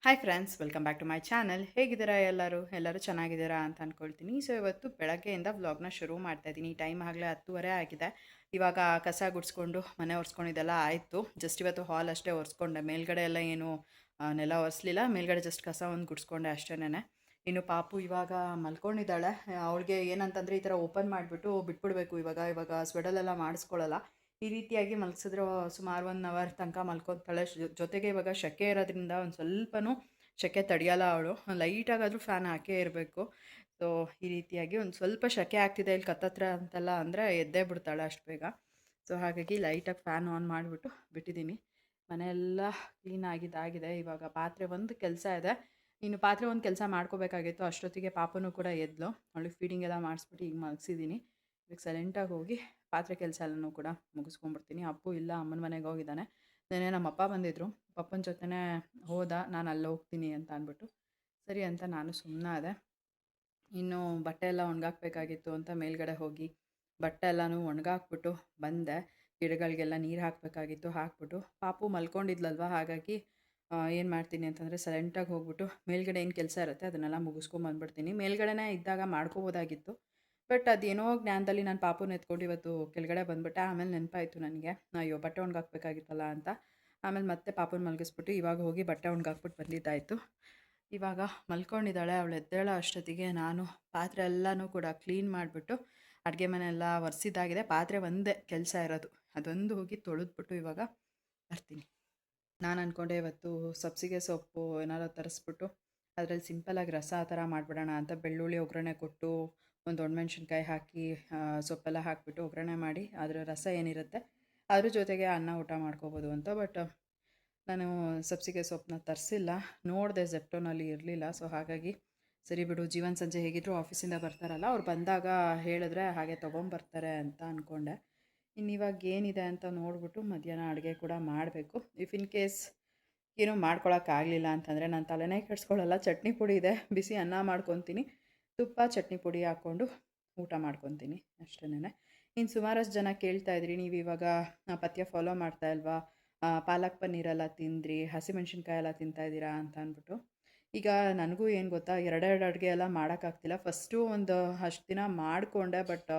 Hi friends, welcome back to my channel. ಹೇಗಿದ್ದೀರಾ ಎಲ್ಲರೂ ಚೆನ್ನಾಗಿದ್ದೀರಾ ಅಂತ ಅಂದ್ಕೊಳ್ತೀನಿ. ಸೊ ಇವತ್ತು ಬೆಳಗ್ಗೆಯಿಂದ ವ್ಲಾಗ್ನ ಶುರು ಮಾಡ್ತಾ ಇದ್ದೀನಿ. ಟೈಮ್ ಆಗಲೇ 10:30 ಆಗಿದೆ. ಇವಾಗ ಕಸ ಗುಡಿಸ್ಕೊಂಡು ಮನೆ ಒರೆಸ್ಕೊಂಡಿದ್ದೆಲ್ಲ ಆಯಿತು. ಜಸ್ಟ್ ಇವತ್ತು ಹಾಲ್ ಅಷ್ಟೇ ಒರೆಸ್ಕೊಂಡೆ. ಮೇಲ್ಗಡೆ ಎಲ್ಲ ಏನು ನೆಲ ಒರೆಸ್ಲಿಲ್ಲ. ಮೇಲ್ಗಡೆ ಜಸ್ಟ್ ಕಸ ಒಂದು ಗುಡಿಸ್ಕೊಂಡೆ ಅಷ್ಟೇನೆ. ಇನ್ನು ಪಾಪು ಇವಾಗ ಮಲ್ಕೊಂಡಿದ್ದಾಳೆ. ಅವಳಿಗೆ ಏನಂತಂದರೆ ಈ ಥರ ಓಪನ್ ಮಾಡಿಬಿಟ್ಟು ಬಿಟ್ಬಿಡ್ಬೇಕು. ಇವಾಗ ಸ್ವೆಡಲೆಲ್ಲ ಮಾಡಿಸ್ಕೊಳ್ಳಲ್ಲ. ಈ ರೀತಿಯಾಗಿ ಮಲಗಿಸಿದ್ರೆ ಸುಮಾರು 1 ಅವರ್ ತನಕ ಮಲ್ಕೊತಾಳೆ. ಜೊತೆಗೆ ಇವಾಗ ಸೆಕೆ ಇರೋದ್ರಿಂದ ಒಂದು ಸ್ವಲ್ಪನೂ ಸೆಕೆ ತಡೆಯಲ್ಲ ಅವಳು. ಲೈಟಾಗಾದರೂ ಫ್ಯಾನ್ ಹಾಕೇ ಇರಬೇಕು. ಸೊ ಈ ರೀತಿಯಾಗಿ ಒಂದು ಸ್ವಲ್ಪ ಸೆಕೆ ಆಗ್ತಿದೆ ಇಲ್ಲಿ ಕತ್ತತ್ರ ಅಂತೆಲ್ಲ ಅಂದರೆ ಎದ್ದೇ ಬಿಡ್ತಾಳೆ ಅಷ್ಟು ಬೇಗ. ಸೊ ಹಾಗಾಗಿ ಲೈಟಾಗಿ ಫ್ಯಾನ್ ಆನ್ ಮಾಡಿಬಿಟ್ಟು ಬಿಟ್ಟಿದ್ದೀನಿ. ಮನೆಯೆಲ್ಲ ಕ್ಲೀನ್ ಆಗಿದ್ದಾಗಿದೆ. ಇವಾಗ ಪಾತ್ರೆ ಒಂದು ಕೆಲಸ ಇದೆ. ಇನ್ನು ಪಾತ್ರೆ ಒಂದು ಕೆಲಸ ಮಾಡ್ಕೋಬೇಕಾಗಿತ್ತು. ಅಷ್ಟೊತ್ತಿಗೆ ಪಾಪನೂ ಕೂಡ ಎದ್ಲು. ಅವಳಿಗೆ ಫೀಡಿಂಗ್ ಎಲ್ಲ ಮಾಡಿಸ್ಬಿಟ್ಟು ಈಗ ಮಲಗಿಸಿದ್ದೀನಿ. ಈಗ ಸೈಲೆಂಟಾಗಿ ಹೋಗಿ ಪಾತ್ರೆ ಕೆಲಸ ಎಲ್ಲನೂ ಕೂಡ ಮುಗಿಸ್ಕೊಂಡ್ಬಿಡ್ತೀನಿ. ಅಪ್ಪು ಇಲ್ಲ, ಅಮ್ಮನ ಮನೆಗೆ ಹೋಗಿದ್ದಾನೆ. ನೆನ್ನೆ ನಮ್ಮ ಅಪ್ಪ ಬಂದಿದ್ದರು. ಪಪ್ಪನ ಜೊತೆನೇ ಹೋದ. ನಾನು ಅಲ್ಲಿ ಹೋಗ್ತೀನಿ ಅಂತ ಅಂದ್ಬಿಟ್ಟು ಸರಿ ಅಂತ ನಾನು ಸುಮ್ಮನಾದೆ. ಇನ್ನು ಬಟ್ಟೆ ಎಲ್ಲ ಒಣಗಾಕಬೇಕಾಗಿತ್ತು ಅಂತ ಮೇಲ್ಗಡೆ ಹೋಗಿ ಬಟ್ಟೆ ಎಲ್ಲನೂ ಒಣಗಾಕ್ಬಿಟ್ಟು ಬಂದೆ. ಗಿಡಗಳಿಗೆಲ್ಲ ನೀರು ಹಾಕಬೇಕಾಗಿತ್ತು, ಹಾಕ್ಬಿಟ್ಟು ಪಾಪು ಮಲ್ಕೊಂಡಿದ್ಲಲ್ವ, ಹಾಗಾಗಿ ಏನು ಮಾಡ್ತೀನಿ ಅಂತಂದರೆ ಸೈಲೆಂಟಾಗಿ ಹೋಗ್ಬಿಟ್ಟು ಮೇಲ್ಗಡೆ ಏನು ಕೆಲಸ ಇರುತ್ತೆ ಅದನ್ನೆಲ್ಲ ಮುಗಿಸ್ಕೊಂಬಂದ್ಬಿಡ್ತೀನಿ. ಮೇಲ್ಗಡೆನೇ ಇದ್ದಾಗ ಮಾಡ್ಕೋಬೋದಾಗಿತ್ತು, ಬಟ್ ಅದೇನೋ ಜ್ಞಾನದಲ್ಲಿ ನಾನು ಪಾಪುನ ಎತ್ಕೊಂಡು ಇವತ್ತು ಕೆಳಗಡೆ ಬಂದುಬಿಟ್ಟೆ. ಆಮೇಲೆ ನೆನಪಾಯಿತು ನನಗೆ, ಅಯ್ಯೋ ಬಟ್ಟೆ ಒಣಗಾಕಬೇಕಾಗಿತ್ತಲ್ಲ ಅಂತ. ಆಮೇಲೆ ಮತ್ತೆ ಪಾಪುನ ಮಲಗಿಸ್ಬಿಟ್ಟು ಇವಾಗ ಹೋಗಿ ಬಟ್ಟೆ ಒಣಗಾಕ್ಬಿಟ್ಟು ಬಂದಿದ್ದಾಯಿತು. ಇವಾಗ ಮಲ್ಕೊಂಡಿದ್ದಾಳೆ. ಅವಳು ಎದ್ದೇಳೋ ಅಷ್ಟೊತ್ತಿಗೆ ನಾನು ಪಾತ್ರೆ ಎಲ್ಲನೂ ಕೂಡ ಕ್ಲೀನ್ ಮಾಡಿಬಿಟ್ಟು ಅಡುಗೆ ಮನೆಯೆಲ್ಲ ಒರೆಸಿದ್ದಾಗಿದೆ. ಪಾತ್ರೆ ಒಂದೇ ಕೆಲಸ ಇರೋದು, ಅದೊಂದು ಹೋಗಿ ತೊಳೆದ್ಬಿಟ್ಟು ಇವಾಗ ಬರ್ತೀನಿ. ನಾನು ಅಂದ್ಕೊಂಡೆ ಇವತ್ತು ಸಬ್ಸಿಗೆ ಸೊಪ್ಪು ಏನಾದ್ರು ತರಿಸ್ಬಿಟ್ಟು ಅದರಲ್ಲಿ ಸಿಂಪಲಾಗಿ ರಸ ಆ ಥರ ಮಾಡಿಬಿಡೋಣ ಅಂತ. ಬೆಳ್ಳುಳ್ಳಿ ಒಗ್ಗರಣೆ ಕೊಟ್ಟು ಒಂದು ಒಣಮೆಣ್ಸಿನ್ಕಾಯಿ ಹಾಕಿ ಸೊಪ್ಪೆಲ್ಲ ಹಾಕಿಬಿಟ್ಟು ಒಗ್ಗರಣೆ ಮಾಡಿ ಅದರ ರಸ ಏನಿರುತ್ತೆ ಅದ್ರ ಜೊತೆಗೆ ಅನ್ನ ಊಟ ಮಾಡ್ಕೋಬೋದು ಅಂತ. ಬಟ್ ನಾನು ಸಬ್ಸಿಗೆ ಸೊಪ್ಪನ್ನ ತರಿಸಿಲ್ಲ. ನೋಡಿದೆ ಜೆಪ್ಟೋನಲ್ಲಿ ಇರಲಿಲ್ಲ. ಸೊ ಹಾಗಾಗಿ ಸರಿ ಬಿಡು, ಜೀವನ್ ಸಂಜೆ ಹೇಗಿದ್ರು ಆಫೀಸಿಂದ ಬರ್ತಾರಲ್ಲ, ಅವ್ರು ಬಂದಾಗ ಹೇಳಿದ್ರೆ ಹಾಗೆ ತೊಗೊಂಬರ್ತಾರೆ ಅಂತ ಅಂದ್ಕೊಂಡೆ. ಇನ್ನಿವಾಗ ಏನಿದೆ ಅಂತ ನೋಡಿಬಿಟ್ಟು ಮಧ್ಯಾಹ್ನ ಅಡುಗೆ ಕೂಡ ಮಾಡಬೇಕು. ಇಫ್ ಇನ್ ಕೇಸ್ ಏನೂ ಮಾಡ್ಕೊಳಕ್ಕಾಗಲಿಲ್ಲ ಅಂತಂದರೆ ನಾನು ತಲೆನೇ ಕೆಡಿಸ್ಕೊಳ್ಳಲ್ಲ. ಚಟ್ನಿ ಪುಡಿ ಇದೆ, ಬಿಸಿ ಅನ್ನ ಮಾಡ್ಕೊತೀನಿ, ತುಪ್ಪ ಚಟ್ನಿ ಪುಡಿ ಹಾಕ್ಕೊಂಡು ಊಟ ಮಾಡ್ಕೊತೀನಿ ಅಷ್ಟೇನೆ. ಇನ್ನು ಸುಮಾರಷ್ಟು ಜನ ಕೇಳ್ತಾಯಿದ್ರಿ, ನೀವು ಇವಾಗ ಪಥ್ಯ ಫಾಲೋ ಮಾಡ್ತಾ ಇಲ್ವಾ, ಪಾಲಕ್ ಪನ್ನೀರೆಲ್ಲ ತಿಂದ್ರಿ, ಹಸಿಮೆಣ್ಸಿನ್ಕಾಯಿ ಎಲ್ಲ ತಿಂತಾಯಿದ್ದೀರಾ ಅಂತ ಅಂದ್ಬಿಟ್ಟು. ಈಗ ನನಗೂ ಏನು ಗೊತ್ತಾ, ಎರಡೆರಡು ಅಡುಗೆ ಎಲ್ಲ ಮಾಡೋಕ್ಕಾಗ್ತಿಲ್ಲ. ಫಸ್ಟು ಒಂದು ಅಷ್ಟು ದಿನ ಮಾಡಿಕೊಂಡೆ, ಬಟ್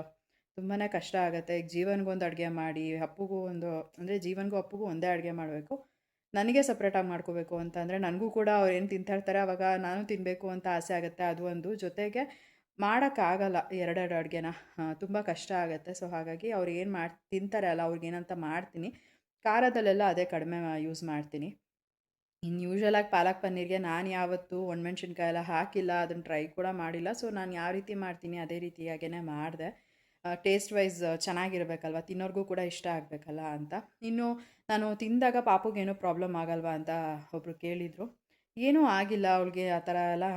ತುಂಬಾ ಕಷ್ಟ ಆಗುತ್ತೆ. ಈಗ ಜೀವನ್ಗೊಂದು ಅಡುಗೆ ಮಾಡಿ, ಅಪ್ಪುಗೂ ಒಂದು ಅಂದರೆ ಜೀವನ್ಗೂ ಅಪ್ಪುಗೂ ಒಂದೇ ಅಡುಗೆ ಮಾಡಬೇಕು. ನನಗೆ ಸಪ್ರೇಟಾಗಿ ಮಾಡ್ಕೋಬೇಕು ಅಂತ ಅಂದರೆ ನನಗೂ ಕೂಡ ಅವ್ರು ಏನು ತಿಂತಾಯಿರ್ತಾರೆ ಆವಾಗ ನಾನು ತಿನ್ನಬೇಕು ಅಂತ ಆಸೆ ಆಗುತ್ತೆ. ಅದು ಒಂದು ಜೊತೆಗೆ ಮಾಡೋಕ್ಕಾಗಲ್ಲ ಎರಡೆರಡು ಅಡುಗೆನ, ತುಂಬ ಕಷ್ಟ ಆಗುತ್ತೆ. ಸೊ ಹಾಗಾಗಿ ಅವ್ರು ಏನು ತಿಂತಾರೆ ಅಲ್ಲ, ಅವ್ರಿಗೇನಂತ ಮಾಡ್ತೀನಿ. ಖಾರದಲ್ಲೆಲ್ಲ ಅದೇ ಕಡಿಮೆ ಯೂಸ್ ಮಾಡ್ತೀನಿ. ಇನ್ನು ಯೂಶ್ವಲಾಗಿ ಪಾಲಕ್ ಪನ್ನೀರ್ಗೆ ನಾನು ಯಾವತ್ತೂ ಒಣಮೆಣ್ಸಿನ್ಕಾಯಿ ಎಲ್ಲ ಹಾಕಿಲ್ಲ, ಅದನ್ನು ಟ್ರೈ ಕೂಡ ಮಾಡಿಲ್ಲ. ಸೊ ನಾನು ಯಾವ ರೀತಿ ಮಾಡ್ತೀನಿ ಅದೇ ರೀತಿಯಾಗೇ ಮಾಡಿದೆ. ಟೇಸ್ಟ್ ವೈಸ್ ಚೆನ್ನಾಗಿರಬೇಕಲ್ವ, ತಿನ್ನೋರಿಗೂ ಕೂಡ ಇಷ್ಟ ಆಗಬೇಕಲ್ಲ ಅಂತ. ಇನ್ನು ನಾನು ತಿಂದಾಗ ಪಾಪುಗೇನೂ ಪ್ರಾಬ್ಲಮ್ ಆಗಲ್ವಾ ಅಂತ ಒಬ್ಬರು ಕೇಳಿದರು. ಏನೂ ಆಗಿಲ್ಲ ಅವಳಿಗೆ, ಆ ಥರ ಎಲ್ಲ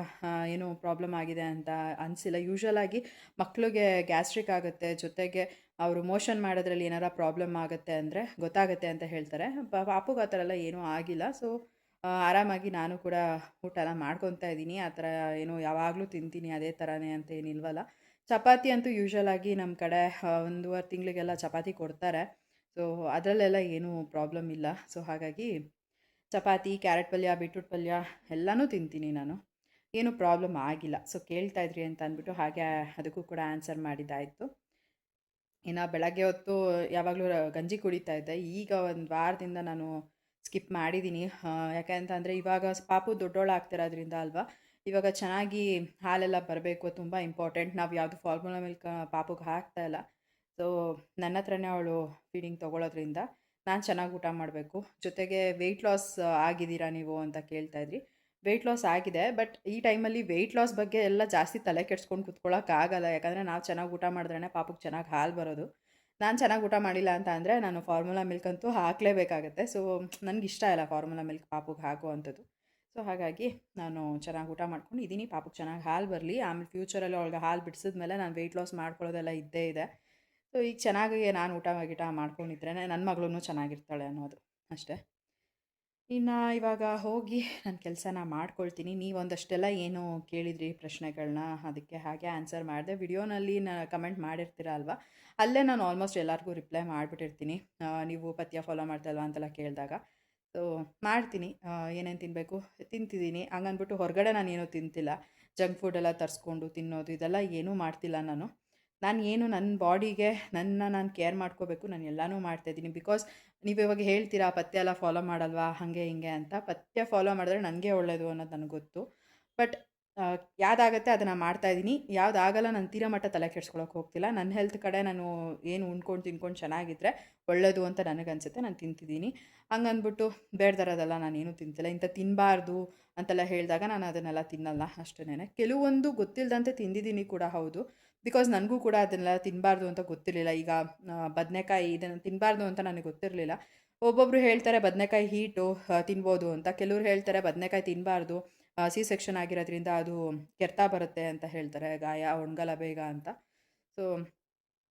ಏನೂ ಪ್ರಾಬ್ಲಮ್ ಆಗಿದೆ ಅಂತ ಅನಿಸಿಲ್ಲ. ಯೂಶ್ವಲಾಗಿ ಮಕ್ಕಳಿಗೆ ಗ್ಯಾಸ್ಟ್ರಿಕ್ ಆಗುತ್ತೆ, ಜೊತೆಗೆ ಅವರು ಮೋಷನ್ ಮಾಡೋದ್ರಲ್ಲಿ ಏನಾರ ಪ್ರಾಬ್ಲಮ್ ಆಗುತ್ತೆ ಅಂದರೆ ಗೊತ್ತಾಗುತ್ತೆ ಅಂತ ಹೇಳ್ತಾರೆ. ಪಾಪುಗೆ ಆ ಥರ ಎಲ್ಲ ಏನೂ ಆಗಿಲ್ಲ. ಸೊ ಆರಾಮಾಗಿ ನಾನು ಕೂಡ ಊಟ ಎಲ್ಲ ಮಾಡ್ಕೊತಾ ಇದ್ದೀನಿ. ಆ ಥರ ಏನು ಯಾವಾಗಲೂ ತಿಂತೀನಿ ಅದೇ ಥರನೇ ಅಂತ ಏನಿಲ್ವಲ್ಲ. ಚಪಾತಿ ಅಂತೂ ಯೂಶ್ವಲಾಗಿ ನಮ್ಮ ಕಡೆ 1.5 ತಿಂಗಳಿಗೆಲ್ಲ ಚಪಾತಿ ಕೊಡ್ತಾರೆ. ಸೊ ಅದರಲ್ಲೆಲ್ಲ ಏನೂ ಪ್ರಾಬ್ಲಮ್ ಇಲ್ಲ. ಸೊ ಹಾಗಾಗಿ ಚಪಾತಿ, ಕ್ಯಾರೆಟ್ ಪಲ್ಯ, ಬೀಟ್ರೂಟ್ ಪಲ್ಯ ಎಲ್ಲನೂ ತಿಂತೀನಿ ನಾನು, ಏನೂ ಪ್ರಾಬ್ಲಮ್ ಆಗಿಲ್ಲ. ಸೊ ಕೇಳ್ತಾಯಿದ್ರಿ ಅಂತ ಅಂದ್ಬಿಟ್ಟು ಹಾಗೆ ಅದಕ್ಕೂ ಕೂಡ ಆನ್ಸರ್ ಮಾಡಿದ್ದಾಯಿತು. ಇನ್ನು ಬೆಳಗ್ಗೆ ಹೊತ್ತು ಯಾವಾಗಲೂ ಗಂಜಿ ಕುಡಿತಾ ಇದ್ದೆ. ಈಗ ಒಂದು ವಾರದಿಂದ ನಾನು ಸ್ಕಿಪ್ ಮಾಡಿದ್ದೀನಿ. ಯಾಕೆ ಅಂತಂದರೆ ಇವಾಗ ಪಾಪು ದೊಡ್ಡೋಳಾಗ್ತಿರೋದ್ರಿಂದ ಅಲ್ವಾ, ಇವಾಗ ಚೆನ್ನಾಗಿ ಹಾಲೆಲ್ಲ ಬರಬೇಕು, ತುಂಬ ಇಂಪಾರ್ಟೆಂಟ್. ನಾವು ಯಾವುದು ಫಾರ್ಮುಲಾ ಮಿಲ್ಕ್ ಪಾಪುಗೆ ಹಾಕ್ತಾಯಿಲ್ಲ. ಸೊ ನನ್ನ ಹತ್ರನೇ ಅವಳು ಫೀಡಿಂಗ್ ತೊಗೊಳೋದ್ರಿಂದ ನಾನು ಚೆನ್ನಾಗಿ ಊಟ ಮಾಡಬೇಕು. ಜೊತೆಗೆ ವೆಯ್ಟ್ ಲಾಸ್ ಆಗಿದ್ದೀರಾ ನೀವು ಅಂತ ಕೇಳ್ತಾಯಿದ್ರಿ. ವೆಯ್ಟ್ ಲಾಸ್ ಆಗಿದೆ, ಬಟ್ ಈ ಟೈಮಲ್ಲಿ ವೆಯ್ಟ್ ಲಾಸ್ ಬಗ್ಗೆ ಎಲ್ಲ ಜಾಸ್ತಿ ತಲೆ ಕೆಡ್ಸ್ಕೊಂಡು ಕೂತ್ಕೊಳ್ಳೋಕ್ಕಾಗಲ್ಲ. ಯಾಕಂದರೆ ನಾವು ಚೆನ್ನಾಗಿ ಊಟ ಮಾಡಿದ್ರೇ ಪಾಪುಗೆ ಚೆನ್ನಾಗಿ ಹಾಲು ಬರೋದು. ನಾನು ಚೆನ್ನಾಗಿ ಊಟ ಮಾಡಿಲ್ಲ ಅಂತ ಅಂದರೆ ನಾನು ಫಾರ್ಮುಲಾ ಮಿಲ್ಕ್ ಅಂತೂ ಹಾಕಲೇಬೇಕಾಗತ್ತೆ. ಸೊ ನನಗಿಷ್ಟ ಇಲ್ಲ ಫಾರ್ಮುಲಾ ಮಿಲ್ಕ್ ಪಾಪುಗೆ ಹಾಕುವಂಥದ್ದು. ಸೊ ಹಾಗಾಗಿ ನಾನು ಚೆನ್ನಾಗಿ ಊಟ ಮಾಡ್ಕೊಂಡು ಇದ್ದೀನಿ. ಪಾಪುಗೆ ಚೆನ್ನಾಗಿ ಹಾಲು ಬರಲಿ, ಆಮೇಲೆ ಫ್ಯೂಚರಲ್ಲಿ ಅವಳಿಗೆ ಹಾಲು ಬಿಡಿಸಿದ್ಮೇಲೆ ನಾನು ವೆಯ್ಟ್ ಲಾಸ್ ಮಾಡ್ಕೊಳ್ಳೋದೆಲ್ಲ ಇದ್ದೇ ಇದೆ. ಸೊ ಈಗ ಚೆನ್ನಾಗಿ ನಾನು ಊಟ ಗೀಟ ಮಾಡ್ಕೊಂಡಿದ್ರೇ ನನ್ನ ಮಗಳೂ ಚೆನ್ನಾಗಿರ್ತಾಳೆ ಅನ್ನೋದು ಅಷ್ಟೇ. ಇನ್ನು ಇವಾಗ ಹೋಗಿ ನನ್ನ ಕೆಲಸನ ಮಾಡ್ಕೊಳ್ತೀನಿ. ನೀವೊಂದಷ್ಟೆಲ್ಲ ಏನು ಕೇಳಿದ್ರಿ ಪ್ರಶ್ನೆಗಳನ್ನ, ಅದಕ್ಕೆ ಹಾಗೆ ಆನ್ಸರ್ ಮಾಡಿದೆ. ವಿಡಿಯೋನಲ್ಲಿ ಕಮೆಂಟ್ ಮಾಡಿರ್ತೀರ ಅಲ್ವಾ, ಅಲ್ಲೇ ನಾನು ಆಲ್ಮೋಸ್ಟ್ ಎಲ್ಲರಿಗೂ ರಿಪ್ಲೈ ಮಾಡಿಬಿಟ್ಟಿರ್ತೀನಿ. ನೀವು ಪಥ್ಯ ಫಾಲೋ ಮಾಡ್ತಾ ಇಲ್ವಾ ಅಂತೆಲ್ಲ ಕೇಳಿದಾಗ. ಸೊ ಸೊ ಮಾಡ್ತೀನಿ. ಏನೇನು ತಿನ್ನಬೇಕು ತಿಂತಿದ್ದೀನಿ. ಹಂಗನ್ಬಿಟ್ಟು ಹೊರಗಡೆ ನಾನೇನೂ ತಿಂತಿಲ್ಲ. ಜಂಕ್ ಫುಡ್ಡೆಲ್ಲ ತರಿಸ್ಕೊಂಡು ತಿನ್ನೋದು ಇದೆಲ್ಲ ಏನೂ ಮಾಡ್ತಿಲ್ಲ ನಾನು. ನಾನು ಏನು ನನ್ನ ಬಾಡಿಗೆ ನಾನು ಕೇರ್ ಮಾಡ್ಕೋಬೇಕು, ನಾನು ಎಲ್ಲನೂ ಮಾಡ್ತಾಯಿದ್ದೀನಿ. ಬಿಕಾಸ್ ನೀವು ಇವಾಗ ಹೇಳ್ತೀರಾ ಪಥ್ಯ ಎಲ್ಲ ಫಾಲೋ ಮಾಡಲ್ವಾ ಹಾಗೆ ಹಿಂಗೆ ಅಂತ. ಪಥ್ಯ ಫಾಲೋ ಮಾಡಿದ್ರೆ ನನಗೆ ಒಳ್ಳೆಯದು ಅನ್ನೋದು ನನಗೆ ಗೊತ್ತು. ಬಟ್ ಯಾವುದಾಗತ್ತೆ ಅದನ್ನು ಮಾಡ್ತಾಯಿದ್ದೀನಿ. ಯಾವುದಾಗಲ್ಲ ನಾನು ತೀರಾ ಮಟ್ಟ ತಲೆ ಕೆಡ್ಸ್ಕೊಳಕ್ಕೆ ಹೋಗ್ತಿಲ್ಲ. ನನ್ನ ಹೆಲ್ತ್ ಕಡೆ ನಾನು ಏನು ಉಣ್ಕೊಂಡು ತಿನ್ಕೊಂಡು ಚೆನ್ನಾಗಿದ್ದರೆ ಒಳ್ಳೆಯದು ಅಂತ ನನಗನ್ಸುತ್ತೆ, ನಾನು ತಿಂತಿದ್ದೀನಿ. ಹಂಗಂದ್ಬಿಟ್ಟು ಬೇಡ್ದಿರೋದೆಲ್ಲ ನಾನೇನು ತಿಂತಿಲ್ಲ. ಇಂಥ ತಿನ್ನಬಾರ್ದು ಅಂತೆಲ್ಲ ಹೇಳಿದಾಗ ನಾನು ಅದನ್ನೆಲ್ಲ ತಿನ್ನಲ್ಲ ಅಷ್ಟೇನೆ. ಕೆಲವೊಂದು ಗೊತ್ತಿಲ್ಲದಂತೆ ತಿಂದಿದ್ದೀನಿ ಕೂಡ ಹೌದು. ಬಿಕಾಸ್ ನನಗೂ ಕೂಡ ಅದನ್ನೆಲ್ಲ ತಿನ್ನಬಾರ್ದು ಅಂತ ಗೊತ್ತಿರಲಿಲ್ಲ. ಈಗ ಬದನೆಕಾಯಿ ಇದನ್ನು ತಿನ್ನಬಾರ್ದು ಅಂತ ನನಗೆ ಗೊತ್ತಿರಲಿಲ್ಲ. ಒಬ್ಬೊಬ್ಬರು ಹೇಳ್ತಾರೆ ಬದನೆಕಾಯಿ ಹೀಟು ತಿನ್ಬೋದು ಅಂತ. ಕೆಲವ್ರು ಹೇಳ್ತಾರೆ ಬದನೆಕಾಯಿ ತಿನ್ನಬಾರ್ದು, ಸಿ ಸೆಕ್ಷನ್ ಆಗಿರೋದ್ರಿಂದ ಅದು ಕೆರೆತ ಬರುತ್ತೆ ಅಂತ ಹೇಳ್ತಾರೆ, ಗಾಯ ಒಣಗಲ್ಲ ಬೇಗ ಅಂತ. ಸೊ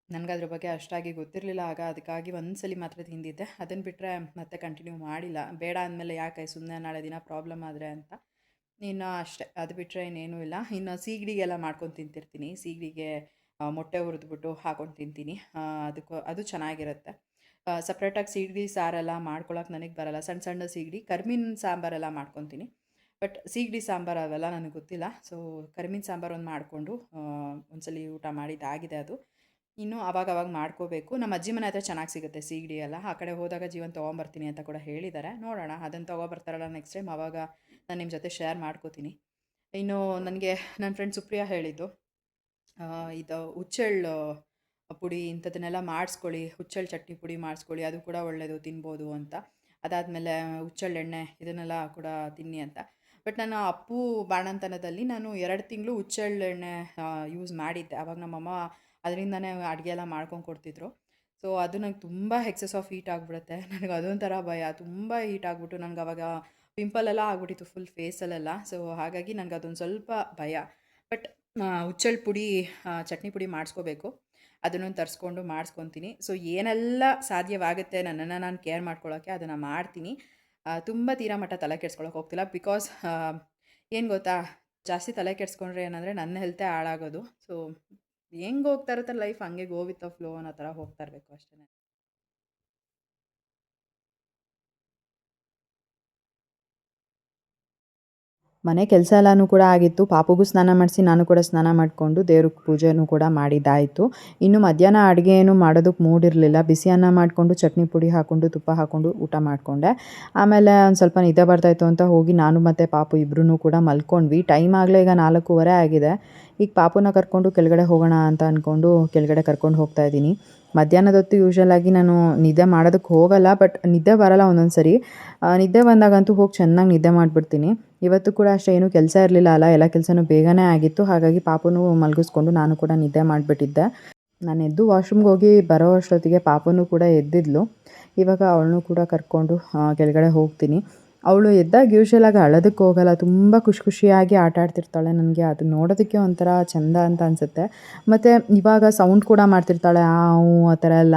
ನನಗದ್ರ ಬಗ್ಗೆ ಅಷ್ಟಾಗಿ ಗೊತ್ತಿರಲಿಲ್ಲ ಆಗ. ಅದಕ್ಕಾಗಿ ಒಂದ್ಸಲಿ ಮಾತ್ರ ತಿಂದಿದ್ದೆ. ಅದನ್ನು ಬಿಟ್ಟರೆ ಮತ್ತೆ ಕಂಟಿನ್ಯೂ ಮಾಡಿಲ್ಲ. ಬೇಡ ಅಂದಮೇಲೆ ಯಾಕೆ ಸುಮ್ಮನೆ ನಾಳೆ ದಿನ ಪ್ರಾಬ್ಲಮ್ ಆದರೆ ಅಂತ. ಇನ್ನು ಅಷ್ಟೇ, ಅದು ಬಿಟ್ಟರೆ ಇನ್ನೇನೂ ಇಲ್ಲ. ಇನ್ನು ಸೀಗಡಿಗೆಲ್ಲ ಮಾಡ್ಕೊಂಡು ತಿಂತಿರ್ತೀನಿ. ಸೀಗಡಿಗೆ ಮೊಟ್ಟೆ ಹುರಿದ್ಬಿಟ್ಟು ಹಾಕ್ಕೊಂಡು ತಿಂತೀನಿ. ಅದು ಚೆನ್ನಾಗಿರುತ್ತೆ. ಸಪ್ರೇಟಾಗಿ ಸೀಗಡಿ ಸಾರೆಲ್ಲ ಮಾಡ್ಕೊಳಕ್ಕೆ ನನಗೆ ಬರಲ್ಲ. ಸಣ್ಣ ಸಣ್ಣ ಸೀಗಡಿ ಕರ್ಮೀನ್ ಸಾಂಬಾರೆಲ್ಲ ಮಾಡ್ಕೊತೀನಿ. ಬಟ್ ಸೀಗಡಿ ಸಾಂಬಾರು ಅವೆಲ್ಲ ನನಗೆ ಗೊತ್ತಿಲ್ಲ. ಸೊ ಕರಿಮೀನು ಸಾಂಬಾರು ಒಂದು ಮಾಡಿಕೊಂಡು ಒಂದ್ಸಲಿ ಊಟ ಮಾಡಿದ್ದಾಗಿದೆ ಅದು. ಇನ್ನು ಆವಾಗವಾಗ ಮಾಡ್ಕೋಬೇಕು. ನಮ್ಮ ಅಜ್ಜಿ ಮನೆ ಹತ್ರ ಚೆನ್ನಾಗಿ ಸಿಗುತ್ತೆ ಸೀಗಡಿ ಎಲ್ಲ. ಆ ಕಡೆ ಹೋದಾಗ ಜೀವನ್ ತೊಗೊಂಬರ್ತೀನಿ ಅಂತ ಕೂಡ ಹೇಳಿದ್ದಾರೆ. ನೋಡೋಣ, ಅದನ್ನು ತೊಗೊಬರ್ತಾರಲ್ಲ ನೆಕ್ಸ್ಟ್ ಟೈಮ್, ಆವಾಗ ನಾನು ನಿಮ್ಮ ಜೊತೆ ಶೇರ್ ಮಾಡ್ಕೋತೀನಿ. ಇನ್ನು ನನಗೆ ನನ್ನ ಫ್ರೆಂಡ್ ಸುಪ್ರಿಯಾ ಹೇಳಿದ್ದು, ಇದು ಹುಚ್ಚೆಳ್ಳು ಪುಡಿ ಇಂಥದ್ದನ್ನೆಲ್ಲ ಮಾಡಿಸ್ಕೊಳ್ಳಿ, ಹುಚ್ಚೆಳ್ಳು ಚಟ್ನಿ ಪುಡಿ ಮಾಡಿಸ್ಕೊಳ್ಳಿ, ಅದು ಕೂಡ ಒಳ್ಳೆಯದು, ತಿನ್ಬೋದು ಅಂತ. ಅದಾದಮೇಲೆ ಹುಚ್ಚೆಳ್ಳೆಣ್ಣೆ ಇದನ್ನೆಲ್ಲ ಕೂಡ ತಿನ್ನಿ ಅಂತ. ಬಟ್ ನಾನು ಅಪ್ಪು ಬಾಣಂತನದಲ್ಲಿ ನಾನು 2 ತಿಂಗಳು ಹುಚ್ಚೆಳ್ಳೆಣ್ಣೆ ಯೂಸ್ ಮಾಡಿದ್ದೆ. ಆವಾಗ ನಮ್ಮಮ್ಮ ಅದರಿಂದನೇ ಅಡುಗೆ ಎಲ್ಲ ಮಾಡ್ಕೊಂಡು ಕೊಡ್ತಿದ್ರು. ಸೊ ಅದು ನಂಗೆ ತುಂಬ ಎಕ್ಸೆಸ್ ಆಫ್ ಹೀಟ್ ಆಗಿಬಿಡುತ್ತೆ. ನನಗೆ ಅದೊಂಥರ ಭಯ, ತುಂಬ ಹೀಟ್ ಆಗಿಬಿಟ್ಟು ನನಗೆ ಆವಾಗ ಪಿಂಪಲೆಲ್ಲ ಆಗ್ಬಿಟ್ಟಿತ್ತು ಫುಲ್ ಫೇಸಲ್ಲೆಲ್ಲ. ಸೊ ಹಾಗಾಗಿ ನನಗೆ ಅದೊಂದು ಸ್ವಲ್ಪ ಭಯ. ಬಟ್ ಹುಚ್ಚೆಳ್ಳು ಪುಡಿ ಚಟ್ನಿ ಪುಡಿ ಮಾಡಿಸ್ಕೋಬೇಕು. ಅದನ್ನು ತರಿಸ್ಕೊಂಡು ಮಾಡಿಸ್ಕೊತೀನಿ. ಸೊ ಏನೆಲ್ಲ ಸಾಧ್ಯವಾಗುತ್ತೆ ನನ್ನನ್ನು ನಾನು ಕೇರ್ ಮಾಡ್ಕೊಳ್ಳೋಕ್ಕೆ ಅದನ್ನು ಮಾಡ್ತೀನಿ. ತುಂಬ ತೀರಾ ಮಟ್ಟ ತಲೆ ಕೆಡ್ಸ್ಕೊಳಕ್ಕೆ ಹೋಗ್ತಿಲ್ಲ. ಬಿಕಾಸ್ ಏನು ಗೊತ್ತಾ, ಜಾಸ್ತಿ ತಲೆ ಕೆಡ್ಸ್ಕೊಂಡ್ರೆ ಏನಂದರೆ ನನ್ನ ಹೆಲ್ತೇ ಹಾಳಾಗೋದು. ಸೊ ಹೆಂಗೆ ಹೋಗ್ತಾ ಇರುತ್ತೆ ಲೈಫ್, ಹಂಗೆ ಗೋ ವಿತ್ ದ ಫ್ಲೋ ಅನ್ನೋ ಥರ ಹೋಗ್ತಾ ಇರಬೇಕು ಅಷ್ಟೇ. ಮನೆ ಕೆಲಸ ಎಲ್ಲನೂ ಕೂಡ ಆಗಿತ್ತು. ಪಾಪುಗೂ ಸ್ನಾನ ಮಾಡಿಸಿ ನಾನು ಕೂಡ ಸ್ನಾನ ಮಾಡಿಕೊಂಡು ದೇವ್ರಿಗೆ ಪೂಜೆನೂ ಕೂಡ ಮಾಡಿದ್ದಾಯಿತು. ಇನ್ನು ಮಧ್ಯಾಹ್ನ ಅಡುಗೆ ಏನು ಮಾಡೋದಕ್ಕೆ ಮೂಡಿರಲಿಲ್ಲ. ಬಿಸಿ ಅನ್ನ ಮಾಡಿಕೊಂಡು ಚಟ್ನಿ ಪುಡಿ ಹಾಕ್ಕೊಂಡು ತುಪ್ಪ ಹಾಕ್ಕೊಂಡು ಊಟ ಮಾಡಿಕೊಂಡೆ. ಆಮೇಲೆ ಒಂದು ಸ್ವಲ್ಪ ನಿದ್ದೆ ಬರ್ತಾಯಿತ್ತು ಅಂತ ಹೋಗಿ ನಾನು ಮತ್ತು ಪಾಪು ಇಬ್ಬರೂ ಕೂಡ ಮಲ್ಕೊಂಡ್ವಿ. ಟೈಮ್ ಆಗಲೇ ಈಗ 4:15 ಆಗಿದೆ. ಈಗ ಪಾಪುನ ಕರ್ಕೊಂಡು ಕೆಳಗಡೆ ಹೋಗೋಣ ಅಂತ ಅಂದ್ಕೊಂಡು ಕೆಳಗಡೆ ಕರ್ಕೊಂಡು ಹೋಗ್ತಾಯಿದ್ದೀನಿ. ಮಧ್ಯಾಹ್ನದ ಹೊತ್ತು ಯೂಶ್ವಲಾಗಿ ನಾನು ನಿದ್ದೆ ಮಾಡೋದಕ್ಕೆ ಹೋಗಲ್ಲ. ಬಟ್ ನಿದ್ದೆ ಬರಲ್ಲ ಒಂದೊಂದು ಸರಿ. ನಿದ್ದೆ ಬಂದಾಗಂತೂ ಹೋಗಿ ಚೆನ್ನಾಗಿ ನಿದ್ದೆ ಮಾಡಿಬಿಡ್ತೀನಿ. ಇವತ್ತು ಕೂಡ ಅಷ್ಟೇ, ಏನೂ ಕೆಲಸ ಇರಲಿಲ್ಲ ಅಲ್ಲ, ಎಲ್ಲ ಕೆಲಸನೂ ಬೇಗನೆ ಆಗಿತ್ತು. ಹಾಗಾಗಿ ಪಾಪುನೂ ಮಲಗಿಸ್ಕೊಂಡು ನಾನು ಕೂಡ ನಿದ್ದೆ ಮಾಡಿಬಿಟ್ಟಿದ್ದೆ. ನಾನು ಎದ್ದು ವಾಶ್ರೂಮ್ಗೆ ಹೋಗಿ ಬರೋ ಅಷ್ಟೊತ್ತಿಗೆ ಪಾಪುನೂ ಕೂಡ ಎದ್ದಿದ್ಲು. ಇವಾಗ ಅವಳನ್ನೂ ಕೂಡ ಕರ್ಕೊಂಡು ಕೆಳಗಡೆ ಹೋಗ್ತೀನಿ. ಅವಳು ಎದ್ದಾಗ ಯೂಶ್ವಲಾಗಿ ಅಳೋದಕ್ಕೆ ಹೋಗಲ್ಲ. ತುಂಬ ಖುಷಿಯಾಗಿ ಆಟ ಆಡ್ತಿರ್ತಾಳೆ. ನನಗೆ ಅದು ನೋಡೋದಕ್ಕೆ ಒಂಥರ ಚೆಂದ ಅಂತ ಅನಿಸುತ್ತೆ. ಮತ್ತು ಇವಾಗ ಸೌಂಡ್ ಕೂಡ ಮಾಡ್ತಿರ್ತಾಳೆ, ಆ ಊ ಆ ಥರ ಎಲ್ಲ.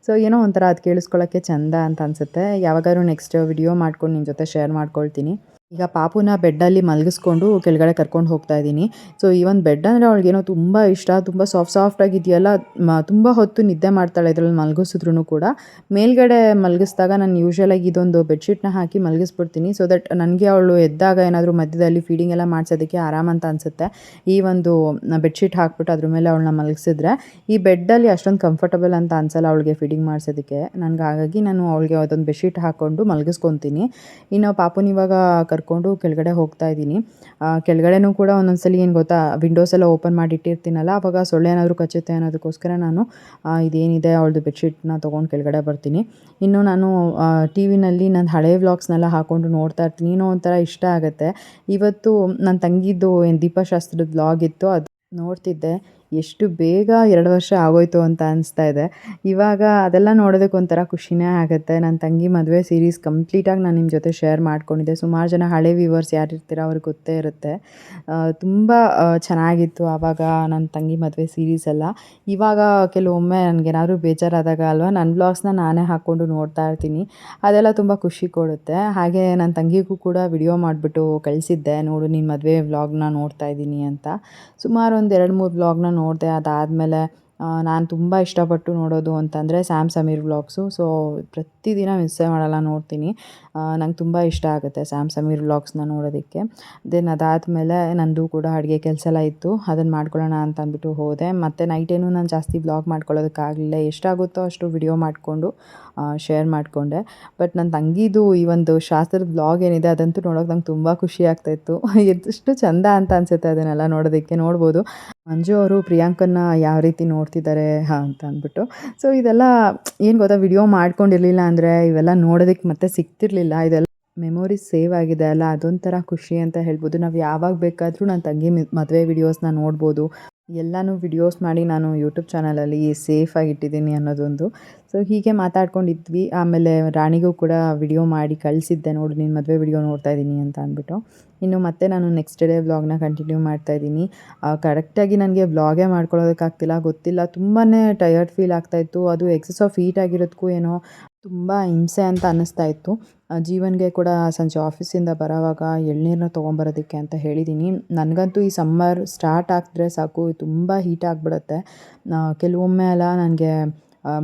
ಸೊ ಏನೋ ಒಂಥರ ಅದು ಕೇಳಿಸ್ಕೊಳ್ಳೋಕ್ಕೆ ಚೆಂದ ಅಂತ ಅನಿಸುತ್ತೆ. ಯಾವಾಗಾದ್ರೂ ನೆಕ್ಸ್ಟ್ ವಿಡಿಯೋ ಮಾಡ್ಕೊಂಡು ನಿಮ್ಮ ಜೊತೆ ಶೇರ್ ಮಾಡ್ಕೊಳ್ತೀನಿ. ಈಗ ಪಾಪುನ ಬೆಡ್ಡಲ್ಲಿ ಮಲಗಿಸ್ಕೊಂಡು ಕೆಳಗಡೆ ಕರ್ಕೊಂಡು ಹೋಗ್ತಾ ಇದ್ದೀನಿ. ಸೊ ಈ ಒಂದು ಬೆಡ್ ಅಂದರೆ ಅವಳಿಗೇನೋ ತುಂಬ ಇಷ್ಟ. ತುಂಬ ಸಾಫ್ಟಾಗಿದೆಯಲ್ಲ, ತುಂಬ ಹೊತ್ತು ನಿದ್ದೆ ಮಾಡ್ತಾಳೆ ಇದರಲ್ಲಿ ಮಲಗಿಸಿದ್ರೂ ಕೂಡ. ಮೇಲ್ಗಡೆ ಮಲಗಿಸಿದಾಗ ನಾನು ಯೂಶ್ವಲಾಗಿ ಇದೊಂದು ಬೆಡ್ಶೀಟ್ನ ಹಾಕಿ ಮಲಗಿಸ್ಬಿಡ್ತೀನಿ. ಸೊ ದಟ್ ನನಗೆ ಅವಳು ಎದ್ದಾಗ ಏನಾದರೂ ಮಧ್ಯದಲ್ಲಿ ಫೀಡಿಂಗ್ ಎಲ್ಲ ಮಾಡಿಸೋದಕ್ಕೆ ಆರಾಮ ಅಂತ ಅನಿಸುತ್ತೆ. ಈ ಒಂದು ಬೆಡ್ಶೀಟ್ ಹಾಕ್ಬಿಟ್ಟು ಅದ್ರ ಮೇಲೆ ಅವಳನ್ನ ಮಲಗಿಸಿದ್ರೆ ಈ ಬೆಡ್ಡಲ್ಲಿ ಅಷ್ಟೊಂದು ಕಂಫರ್ಟಬಲ್ ಅಂತ ಅನಿಸಲ್ಲ ಅವಳಿಗೆ ಫೀಡಿಂಗ್ ಮಾಡಿಸೋದಕ್ಕೆ. ನನಗೆ ಹಾಗಾಗಿ ನಾನು ಅವಳಿಗೆ ಅದೊಂದು ಬೆಡ್ಶೀಟ್ ಹಾಕ್ಕೊಂಡು ಮಲಗಿಸ್ಕೊತೀನಿ. ಇನ್ನು ಪಾಪುನ ಇವಾಗ ಕರ್ಕೊಂಡು ಕೆಳಗಡೆ ಹೋಗ್ತಾ ಇದ್ದೀನಿ. ಕೆಳಗಡೆನೂ ಕೂಡ ಒಂದೊಂದು ಸಲ ಏನು ಗೊತ್ತಾ, ವಿಂಡೋಸ್ ಎಲ್ಲ ಓಪನ್ ಮಾಡಿ ಇಟ್ಟಿರ್ತೀನಲ್ಲ, ಆವಾಗ ಸೊಳ್ಳೆ ಏನಾದರೂ ಕಚ್ಚುತ್ತೆ ಅನ್ನೋದಕ್ಕೋಸ್ಕರ ನಾನು ಇದೇನಿದೆ ಅವಳದು ಬೆಡ್ಶೀಟ್ನ ತೊಗೊಂಡು ಕೆಳಗಡೆ ಬರ್ತೀನಿ. ಇನ್ನು ನಾನು ಟಿ ವಿನಲ್ಲಿ ನನ್ನ ಹಳೆ ವ್ಲಾಗ್ಸ್ನೆಲ್ಲ ಹಾಕ್ಕೊಂಡು ನೋಡ್ತಾ ಇರ್ತೀನಿ. ಏನೋ ಒಂಥರ ಇಷ್ಟ ಆಗುತ್ತೆ. ಇವತ್ತು ನನ್ನ ತಂಗಿದ್ದು ಏನು ದೀಪಶಾಸ್ತ್ರದ ವ್ಲಾಗ್ ಇತ್ತು, ಅದು ನೋಡ್ತಿದ್ದೆ. ಎಷ್ಟು ಬೇಗ 2 ವರ್ಷ ಆಗೋಯ್ತು ಅಂತ ಅನಿಸ್ತಾ ಇದೆ. ಇವಾಗ ಅದೆಲ್ಲ ನೋಡೋದಕ್ಕೆ ಒಂಥರ ಖುಷಿನೇ ಆಗುತ್ತೆ. ನನ್ನ ತಂಗಿ ಮದುವೆ ಸೀರೀಸ್ ಕಂಪ್ಲೀಟಾಗಿ ನಾನು ನಿಮ್ಮ ಜೊತೆ ಶೇರ್ ಮಾಡ್ಕೊಂಡಿದ್ದೆ. ಸುಮಾರು ಜನ ಹಳೆ ವ್ಯೂವರ್ಸ್ ಯಾರಿರ್ತೀರ ಅವ್ರಿಗೆ ಗೊತ್ತೇ ಇರುತ್ತೆ. ತುಂಬ ಚೆನ್ನಾಗಿತ್ತು ಆವಾಗ ನನ್ನ ತಂಗಿ ಮದುವೆ ಸೀರೀಸ್ ಎಲ್ಲ. ಇವಾಗ ಕೆಲವೊಮ್ಮೆ ನನಗೇನಾದರೂ ಬೇಜಾರಾದಾಗ ಅಲ್ವಾ, ನನ್ನ ವ್ಲಾಗ್ಸ್ನ ನಾನೇ ಹಾಕ್ಕೊಂಡು ನೋಡ್ತಾ ಇರ್ತೀನಿ. ಅದೆಲ್ಲ ತುಂಬ ಖುಷಿ ಕೊಡುತ್ತೆ. ಹಾಗೆ ನನ್ನ ತಂಗಿಗೂ ಕೂಡ ವಿಡಿಯೋ ಮಾಡಿಬಿಟ್ಟು ಕಳಿಸಿದ್ದೆ, ನೋಡು ನಿನ್ನ ಮದುವೆ ವ್ಲಾಗ್ನ ನೋಡ್ತಾ ಇದ್ದೀನಿ ಅಂತ. ಸುಮಾರು ಒಂದು 2-3 ವ್ಲಾಗ್ನ ನೋಡಿದೆ. ಅದಾದಮೇಲೆ ನಾನು ತುಂಬ ಇಷ್ಟಪಟ್ಟು ನೋಡೋದು ಅಂತಂದರೆ ಸ್ಯಾಮ್ ಸಮೀರ್ ವ್ಲಾಗ್ಸು. ಸೊ ಪ್ರತಿದಿನ ಮಿಸ್ಸೇ ಮಾಡಲ್ಲ, ನೋಡ್ತೀನಿ. ನಂಗೆ ತುಂಬ ಇಷ್ಟ ಆಗುತ್ತೆ ಸ್ಯಾಮ್ ಸಮೀರ್ ವ್ಲಾಗ್ಸ್ನ ನೋಡೋದಕ್ಕೆ. ದೆನ್ ಅದಾದಮೇಲೆ ನಂದು ಕೂಡ ಅಡುಗೆ ಕೆಲಸ ಎಲ್ಲ ಇತ್ತು, ಅದನ್ನು ಮಾಡ್ಕೊಳ್ಳೋಣ ಅಂತ ಅಂದ್ಬಿಟ್ಟು ಹೋದೆ. ಮತ್ತು ನೈಟೇನು ನಾನು ಜಾಸ್ತಿ ವ್ಲಾಗ್ ಮಾಡ್ಕೊಳ್ಳೋದಕ್ಕಾಗಲಿಲ್ಲ, ಎಷ್ಟಾಗುತ್ತೋ ಅಷ್ಟು ವಿಡಿಯೋ ಮಾಡಿಕೊಂಡು ಶೇರ್ ಮಾಡಿಕೊಂಡೆ. ಬಟ್ ನನ್ನ ತಂಗಿದು ಈ ಒಂದು ಶಾಸ್ತ್ರದ ವ್ಲಾಗ್ ಏನಿದೆ ಅದಂತೂ ನೋಡೋಕೆ ನಂಗೆ ತುಂಬ ಖುಷಿ ಆಗ್ತಾಯಿತ್ತು. ಎಷ್ಟು ಚಂದ ಅಂತ ಅನಿಸುತ್ತೆ ಅದನ್ನೆಲ್ಲ ನೋಡೋದಕ್ಕೆ. ನೋಡ್ಬೋದು ಮಂಜು ಅವರು ಪ್ರಿಯಾಂಕನ್ನ ಯಾವ ರೀತಿ ನೋಡ್ತಿದ್ದಾರೆ ಅಂತ ಅಂದ್ಬಿಟ್ಟು. ಸೊ ಇದೆಲ್ಲ ಏನು ಗೊತ್ತಾ, ವಿಡಿಯೋ ಮಾಡ್ಕೊಂಡಿರಲಿಲ್ಲ ಅಂದರೆ ಇವೆಲ್ಲ ನೋಡೋದಕ್ಕೆ ಮತ್ತೆ ಸಿಗ್ತಿರ್ಲಿಲ್ಲ. ಇದೆಲ್ಲ ಮೆಮೊರೀಸ್ ಸೇವ್ ಆಗಿದೆ ಅಲ್ಲ, ಅದೊಂಥರ ಖುಷಿ ಅಂತ ಹೇಳ್ಬೋದು. ನಾವು ಯಾವಾಗ ಬೇಕಾದರೂ ನನ್ನ ತಂಗಿ ಮದುವೆ ವಿಡಿಯೋಸ್ನ ನೋಡ್ಬೋದು. ಎಲ್ಲನೂ ವಿಡಿಯೋಸ್ ಮಾಡಿ ನಾನು ಯೂಟ್ಯೂಬ್ ಚಾನಲಲ್ಲಿ ಸೇಫಾಗಿ ಇಟ್ಟಿದ್ದೀನಿ ಅನ್ನೋದೊಂದು. ಸೊ ಹೀಗೆ ಮಾತಾಡ್ಕೊಂಡಿದ್ವಿ. ಆಮೇಲೆ ರಾಣಿಗೂ ಕೂಡ ವಿಡಿಯೋ ಮಾಡಿ ಕಳಿಸಿದ್ದೆ, ನೋಡು ನಿನ್ನ ಮದುವೆ ವಿಡಿಯೋ ನೋಡ್ತಾ ಇದ್ದೀನಿ ಅಂತ ಅಂದ್ಬಿಟ್ಟು. ಇನ್ನು ಮತ್ತೆ ನಾನು ನೆಕ್ಸ್ಟ್ ಡೇ ವ್ಲಾಗ್ನ ಕಂಟಿನ್ಯೂ ಮಾಡ್ತಾಯಿದ್ದೀನಿ. ಕರೆಕ್ಟಾಗಿ ನನಗೆ ವ್ಲಾಗೇ ಮಾಡ್ಕೊಳ್ಳೋದಕ್ಕಾಗ್ತಿಲ್ಲ, ಗೊತ್ತಿಲ್ಲ, ತುಂಬಾ ಟಯರ್ಡ್ ಫೀಲ್ ಆಗ್ತಾಯಿತ್ತು. ಅದು ಎಕ್ಸೆಸ್ ಆಫ್ ಹೀಟ್ ಆಗಿರೋದಕ್ಕೂ ಏನೋ ತುಂಬ ಹಿಂಸೆ ಅಂತ ಅನ್ನಿಸ್ತಾ ಇತ್ತು. ಜೀವನ್ಗೆ ಕೂಡ ಸಂಜೆ ಆಫೀಸಿಂದ ಬರೋವಾಗ ಎಳ್ನೀರನ್ನ ತೊಗೊಂಬರೋದಕ್ಕೆ ಅಂತ ಹೇಳಿದ್ದೀನಿ. ನನಗಂತೂ ಈ ಸಮ್ಮರ್ ಸ್ಟಾರ್ಟ್ ಆಗಿದ್ರೆ ಸಾಕು, ತುಂಬ ಹೀಟ್ ಆಗಿಬಿಡುತ್ತೆ. ಕೆಲವೊಮ್ಮೆ ಅಲ್ಲ ನನಗೆ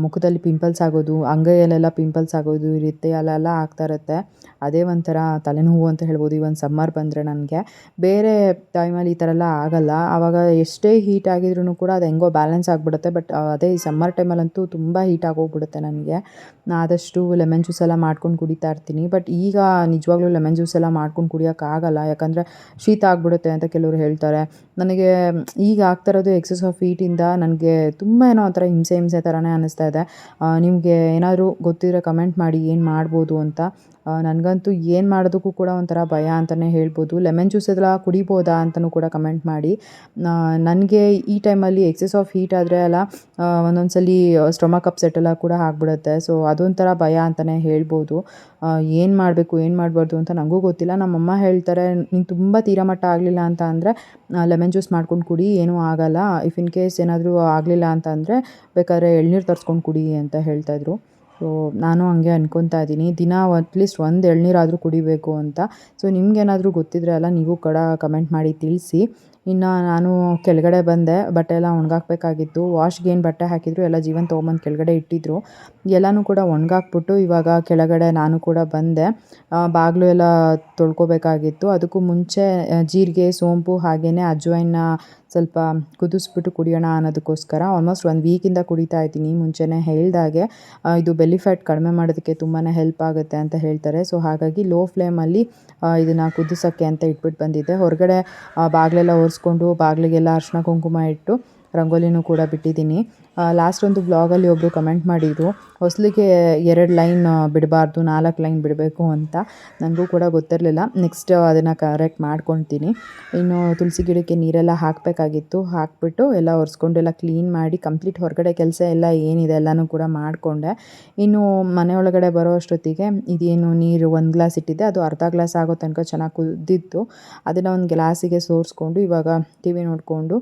ಮುಖದಲ್ಲಿ ಪಿಂಪಲ್ಸ್ ಆಗೋದು, ಅಂಗೈಯಲ್ಲೆಲ್ಲ ಪಿಂಪಲ್ಸ್ ಆಗೋದು ಈ ರೀತಿ ಅಲ್ಲೆಲ್ಲ ಆಗ್ತಾ ಇರುತ್ತೆ. ಅದೇ ಒಂಥರ ತಲೆನೋವು ಅಂತ ಹೇಳ್ಬೋದು ಈ ಒಂದು ಸಮ್ಮರ್ ಬಂದರೆ ನನಗೆ. ಬೇರೆ ಟೈಮಲ್ಲಿ ಈ ಥರ ಎಲ್ಲ ಆಗೋಲ್ಲ, ಆವಾಗ ಎಷ್ಟೇ ಹೀಟ್ ಆಗಿದ್ರೂ ಕೂಡ ಅದು ಹೆಂಗೋ ಬ್ಯಾಲೆನ್ಸ್ ಆಗಿಬಿಡುತ್ತೆ. ಬಟ್ ಅದೇ ಈ ಸಮ್ಮರ್ ಟೈಮಲ್ಲಂತೂ ತುಂಬ ಹೀಟ್ ಆಗೋಗ್ಬಿಡುತ್ತೆ ನನಗೆ. ಆದಷ್ಟು ಲೆಮನ್ ಜ್ಯೂಸ್ ಎಲ್ಲ ಮಾಡ್ಕೊಂಡು ಕುಡಿತಾ ಇರ್ತೀನಿ. ಬಟ್ ಈಗ ನಿಜವಾಗ್ಲೂ ಲೆಮನ್ ಜ್ಯೂಸ್ ಎಲ್ಲ ಮಾಡ್ಕೊಂಡು ಕುಡಿಯೋಕ್ಕಾಗಲ್ಲ, ಯಾಕಂದರೆ ಶೀತ ಆಗಿಬಿಡುತ್ತೆ ಅಂತ ಕೆಲವರು ಹೇಳ್ತಾರೆ. ನನಗೆ ಈಗ ಆಗ್ತಾಯಿರೋದು ಎಕ್ಸೆಸ್ ಆಫ್ ಹೀಟಿಂದ ನನಗೆ ತುಂಬ ಏನೋ ಒಂಥರ ಹಿಂಸೆ ಥರನೇ ಅನ್ನಿಸ್ತಾ ಇದೆ. ನಿಮಗೆ ಏನಾದರೂ ಗೊತ್ತಿದ್ರೆ ಕಮೆಂಟ್ ಮಾಡಿ ಏನು ಮಾಡ್ಬೋದು ಅಂತ. ನನಗಂತೂ ಏನು ಮಾಡೋದಕ್ಕೂ ಕೂಡ ಒಂಥರ ಭಯ ಅಂತಲೇ ಹೇಳ್ಬೋದು. ಲೆಮನ್ ಜ್ಯೂಸ್ ಎಲ್ಲ ಕುಡಿಬೋದಾ ಅಂತಲೂ ಕೂಡ ಕಮೆಂಟ್ ಮಾಡಿ. ನನಗೆ ಈ ಟೈಮಲ್ಲಿ ಎಕ್ಸೆಸ್ ಆಫ್ ಹೀಟ್ ಆದರೆ ಅಲ್ಲ ಒಂದೊಂದು ಸಲ ಸ್ಟೊಮಕ್ ಅಪ್ಸೆಟ್ ಎಲ್ಲ ಕೂಡ ಆಗಿಬಿಡುತ್ತೆ. ಸೊ ಅದೊಂಥರ ಭಯ ಅಂತಲೇ ಹೇಳ್ಬೋದು. ಏನು ಮಾಡಬೇಕು ಏನು ಮಾಡಬಾರ್ದು ಅಂತ ನನಗೂ ಗೊತ್ತಿಲ್ಲ. ನಮ್ಮಮ್ಮ ಹೇಳ್ತಾರೆ, ನೀನು ತುಂಬ ತೀರಾ ಮಟ್ಟ ಆಗಲಿಲ್ಲ ಅಂತ ಅಂದರೆ ಲೆಮನ್ ಜ್ಯೂಸ್ ಮಾಡ್ಕೊಂಡು ಕುಡಿ, ಏನೂ ಆಗೋಲ್ಲ. ಇಫ್ ಇನ್ ಕೇಸ್ ಏನಾದರೂ ಆಗಲಿಲ್ಲ ಅಂತ ಅಂದರೆ ಬೇಕಾದ್ರೆ ಎಳ್ನೀರು ತರಿಸ್ಕೊಂಡು ಕುಡಿ ಅಂತ ಹೇಳ್ತಾಯಿದ್ರು. ಸೊ ನಾನು ಹಂಗೆ ಅನ್ಕೊತಾ ಇದ್ದೀನಿ, ದಿನ ಅಟ್ಲೀಸ್ಟ್ ಒಂದು ಎಳ್ನೀರಾದರೂ ಕುಡಿಬೇಕು ಅಂತ. ಸೊ ನಿಮ್ಗೇನಾದರೂ ಗೊತ್ತಿದ್ರೆ ಅಲ್ಲ ನೀವು ಕೂಡ ಕಮೆಂಟ್ ಮಾಡಿ ತಿಳಿಸಿ. ಇನ್ನು ನಾನು ಕೆಳಗಡೆ ಬಂದೆ, ಬಟ್ಟೆ ಎಲ್ಲ ಒಣಗಾಕಬೇಕಾಗಿತ್ತು. ವಾಶ್ಗೆ ಏನು ಬಟ್ಟೆ ಹಾಕಿದ್ರು ಎಲ್ಲ ಜೀವನ್ ತೊಗೊಂಬಂದು ಕೆಳಗಡೆ ಇಟ್ಟಿದ್ರು. ಎಲ್ಲನೂ ಕೂಡ ಒಣಗಾಕ್ಬಿಟ್ಟು ಇವಾಗ ಕೆಳಗಡೆ ನಾನು ಕೂಡ ಬಂದೆ. ಬಾಗಿಲು ಎಲ್ಲ ತೊಳ್ಕೊಬೇಕಾಗಿತ್ತು. ಅದಕ್ಕೂ ಮುಂಚೆ ಜೀರಿಗೆ, ಸೋಂಪು ಹಾಗೆಯೇ ಅಜ್ವೈನ್ನ ಸ್ವಲ್ಪ ಕುದಿಸ್ಬಿಟ್ಟು ಕುಡಿಯೋಣ ಅನ್ನೋದಕ್ಕೋಸ್ಕರ ಆಲ್ಮೋಸ್ಟ್ 1 ವೀಕಿಂದ ಕುಡಿತಾ ಇದ್ದೀನಿ. ಮುಂಚೆನೇ ಹೇಳ್ದಾಗೆ ಇದು ಬೆಲ್ಲಿ ಫ್ಯಾಟ್ ಕಡಿಮೆ ಮಾಡೋದಕ್ಕೆ ತುಂಬಾ ಹೆಲ್ಪ್ ಆಗುತ್ತೆ ಅಂತ ಹೇಳ್ತಾರೆ. ಸೊ ಹಾಗಾಗಿ ಲೋ ಫ್ಲೇಮಲ್ಲಿ ಇದನ್ನು ಕುದಿಸೋಕ್ಕೆ ಅಂತ ಇಟ್ಬಿಟ್ಟು ಬಂದಿದ್ದೆ. ಹೊರಗಡೆ ಬಾಗಿಲೆಲ್ಲ ಒರೆಸ್ಕೊಂಡು ಬಾಗಿಲಿಗೆಲ್ಲ ಅರಿಶಿನ ಕುಂಕುಮ ಇಟ್ಟು ರಂಗೋಲಿನೂ ಕೂಡ ಬಿಟ್ಟಿದ್ದೀನಿ. ಲಾಸ್ಟ್ ಒಂದು ಬ್ಲಾಗಲ್ಲಿ ಒಬ್ಬರು ಕಮೆಂಟ್ ಮಾಡಿದರು, ಹೊಸಲಿಗೆ 2 ಲೈನ್ ಬಿಡಬಾರ್ದು 4 ಲೈನ್ ಬಿಡಬೇಕು ಅಂತ. ನನಗೂ ಕೂಡ ಗೊತ್ತಿರಲಿಲ್ಲ. ನೆಕ್ಸ್ಟ್ ಅದನ್ನು ಕರೆಕ್ಟ್ ಮಾಡ್ಕೊಳ್ತೀನಿ. ಇನ್ನು ತುಳಸಿ ಗಿಡಕ್ಕೆ ನೀರೆಲ್ಲ ಹಾಕಬೇಕಾಗಿತ್ತು, ಹಾಕಿಬಿಟ್ಟು ಎಲ್ಲ ಒರೆಸ್ಕೊಂಡು ಎಲ್ಲ ಕ್ಲೀನ್ ಮಾಡಿ ಕಂಪ್ಲೀಟ್ ಹೊರಗಡೆ ಕೆಲಸ ಎಲ್ಲ ಏನಿದೆ ಎಲ್ಲನೂ ಕೂಡ ಮಾಡಿಕೊಂಡೆ. ಇನ್ನು ಮನೆ ಒಳಗಡೆ ಬರೋ ಅಷ್ಟೊತ್ತಿಗೆ ಇದೇನು ನೀರು 1 ಗ್ಲಾಸ್ ಇಟ್ಟಿದ್ದೆ, ಅದು ಅರ್ಧ ಗ್ಲಾಸ್ ಆಗೋ ತನಕ ಚೆನ್ನಾಗಿ ಕುದ್ದಿತ್ತು. ಅದನ್ನು ಒಂದು ಗ್ಲಾಸಿಗೆ ಸೋರಿಸ್ಕೊಂಡು ಇವಾಗ ಟಿ ವಿ ನೋಡಿಕೊಂಡು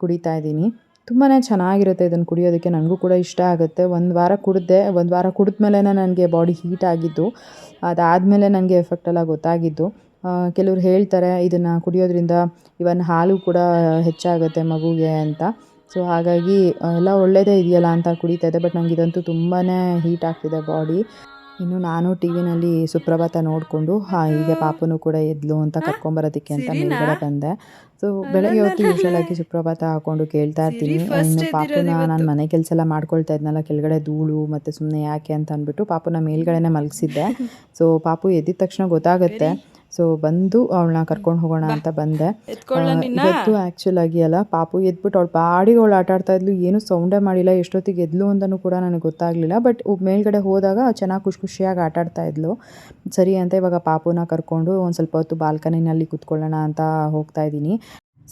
ಕುಡಿತಾ ಇದ್ದೀನಿ. ತುಂಬಾ ಚೆನ್ನಾಗಿರುತ್ತೆ ಇದನ್ನು ಕುಡಿಯೋದಕ್ಕೆ, ನನಗೂ ಕೂಡ ಇಷ್ಟ ಆಗುತ್ತೆ. 1 ವಾರ ಕುಡಿದೆ. 1 ವಾರ ಕುಡಿದ್ಮೇಲೆ ನನಗೆ ಬಾಡಿ ಹೀಟ್ ಆಗಿದ್ದು, ಅದಾದಮೇಲೆ ನನಗೆ ಎಫೆಕ್ಟ್ ಎಲ್ಲ ಗೊತ್ತಾಗಿದ್ದು. ಕೆಲವ್ರು ಹೇಳ್ತಾರೆ ಇದನ್ನು ಕುಡಿಯೋದ್ರಿಂದ ಇವನ್ ಹಾಲು ಕೂಡ ಹೆಚ್ಚಾಗುತ್ತೆ ಮಗುಗೆ ಅಂತ. ಸೊ ಹಾಗಾಗಿ ಎಲ್ಲ ಒಳ್ಳೆಯದೇ ಇದೆಯಲ್ಲ ಅಂತ ಕುಡಿತಾ ಇದ್ದೆ. ಬಟ್ ನನಗೆ ಇದಂತೂ ತುಂಬಾ ಹೀಟ್ ಆಗ್ತಿದೆ ಬಾಡಿ. ಇನ್ನು ನಾನು ಟಿ ವಿನಲ್ಲಿ ಸುಪ್ರಭಾತ ನೋಡಿಕೊಂಡು ಹೀಗೆ ಪಾಪುನು ಕೂಡ ಎದ್ಲು ಅಂತ ಕರ್ಕೊಂಬರೋದಕ್ಕೆ ಅಂತ ಮೇಲ್ಗಡೆ ಬಂದೆ. ಸೊ ಬೆಳಗ್ಗೆ ಹೊತ್ತು ಯೂಶ್ವಲಾಗಿ ಸುಪ್ರಭಾತ ಹಾಕ್ಕೊಂಡು ಕೇಳ್ತಾ ಇರ್ತೀನಿ. ಇನ್ನು ಪಾಪುನ ನಾನು ಮನೆ ಕೆಲಸ ಎಲ್ಲ ಮಾಡ್ಕೊಳ್ತಾ ಇದ್ನಲ್ಲ, ಕೆಳಗಡೆ ಧೂಳು ಮತ್ತು ಸುಮ್ಮನೆ ಯಾಕೆ ಅಂತ ಅಂದ್ಬಿಟ್ಟು ಪಾಪುನ ಮೇಲ್ಗಡೆನೇ ಮಲಗಿಸಿದ್ದೆ. ಸೊ ಪಾಪು ಎದ್ದಿದ ತಕ್ಷಣ ಗೊತ್ತಾಗುತ್ತೆ. ಸೊ ಬಂದು ಅವಳನ್ನ ಕರ್ಕೊಂಡು ಹೋಗೋಣ ಅಂತ ಬಂದೆ. ಇವತ್ತು ಆ್ಯಕ್ಚುಲಾಗಿ ಅಲ್ಲ ಪಾಪು ಎದ್ಬಿಟ್ಟು ಅವಳು ಪಾಡಿಗೆ ಅವಳು ಆಟಾಡ್ತಾ ಇದ್ಲು, ಏನೂ ಸೌಂಡೇ ಮಾಡಿಲ್ಲ. ಎಷ್ಟೊತ್ತಿಗೆ ಎದ್ಲು ಅಂತಲೂ ಕೂಡ ನನಗೆ ಗೊತ್ತಾಗಲಿಲ್ಲ. ಬಟ್ ಮೇಲ್ಗಡೆ ಹೋದಾಗ ಚೆನ್ನಾಗಿ ಖುಷಿಯಾಗಿ ಆಟಾಡ್ತಾ ಇದ್ಲು. ಸರಿ ಅಂತ ಇವಾಗ ಪಾಪುನ ಕರ್ಕೊಂಡು ಒಂದು ಸ್ವಲ್ಪ ಹೊತ್ತು ಬಾಲ್ಕನಿನಲ್ಲಿ ಕೂತ್ಕೊಳ್ಳೋಣ ಅಂತ ಹೋಗ್ತಾ ಇದ್ದೀನಿ.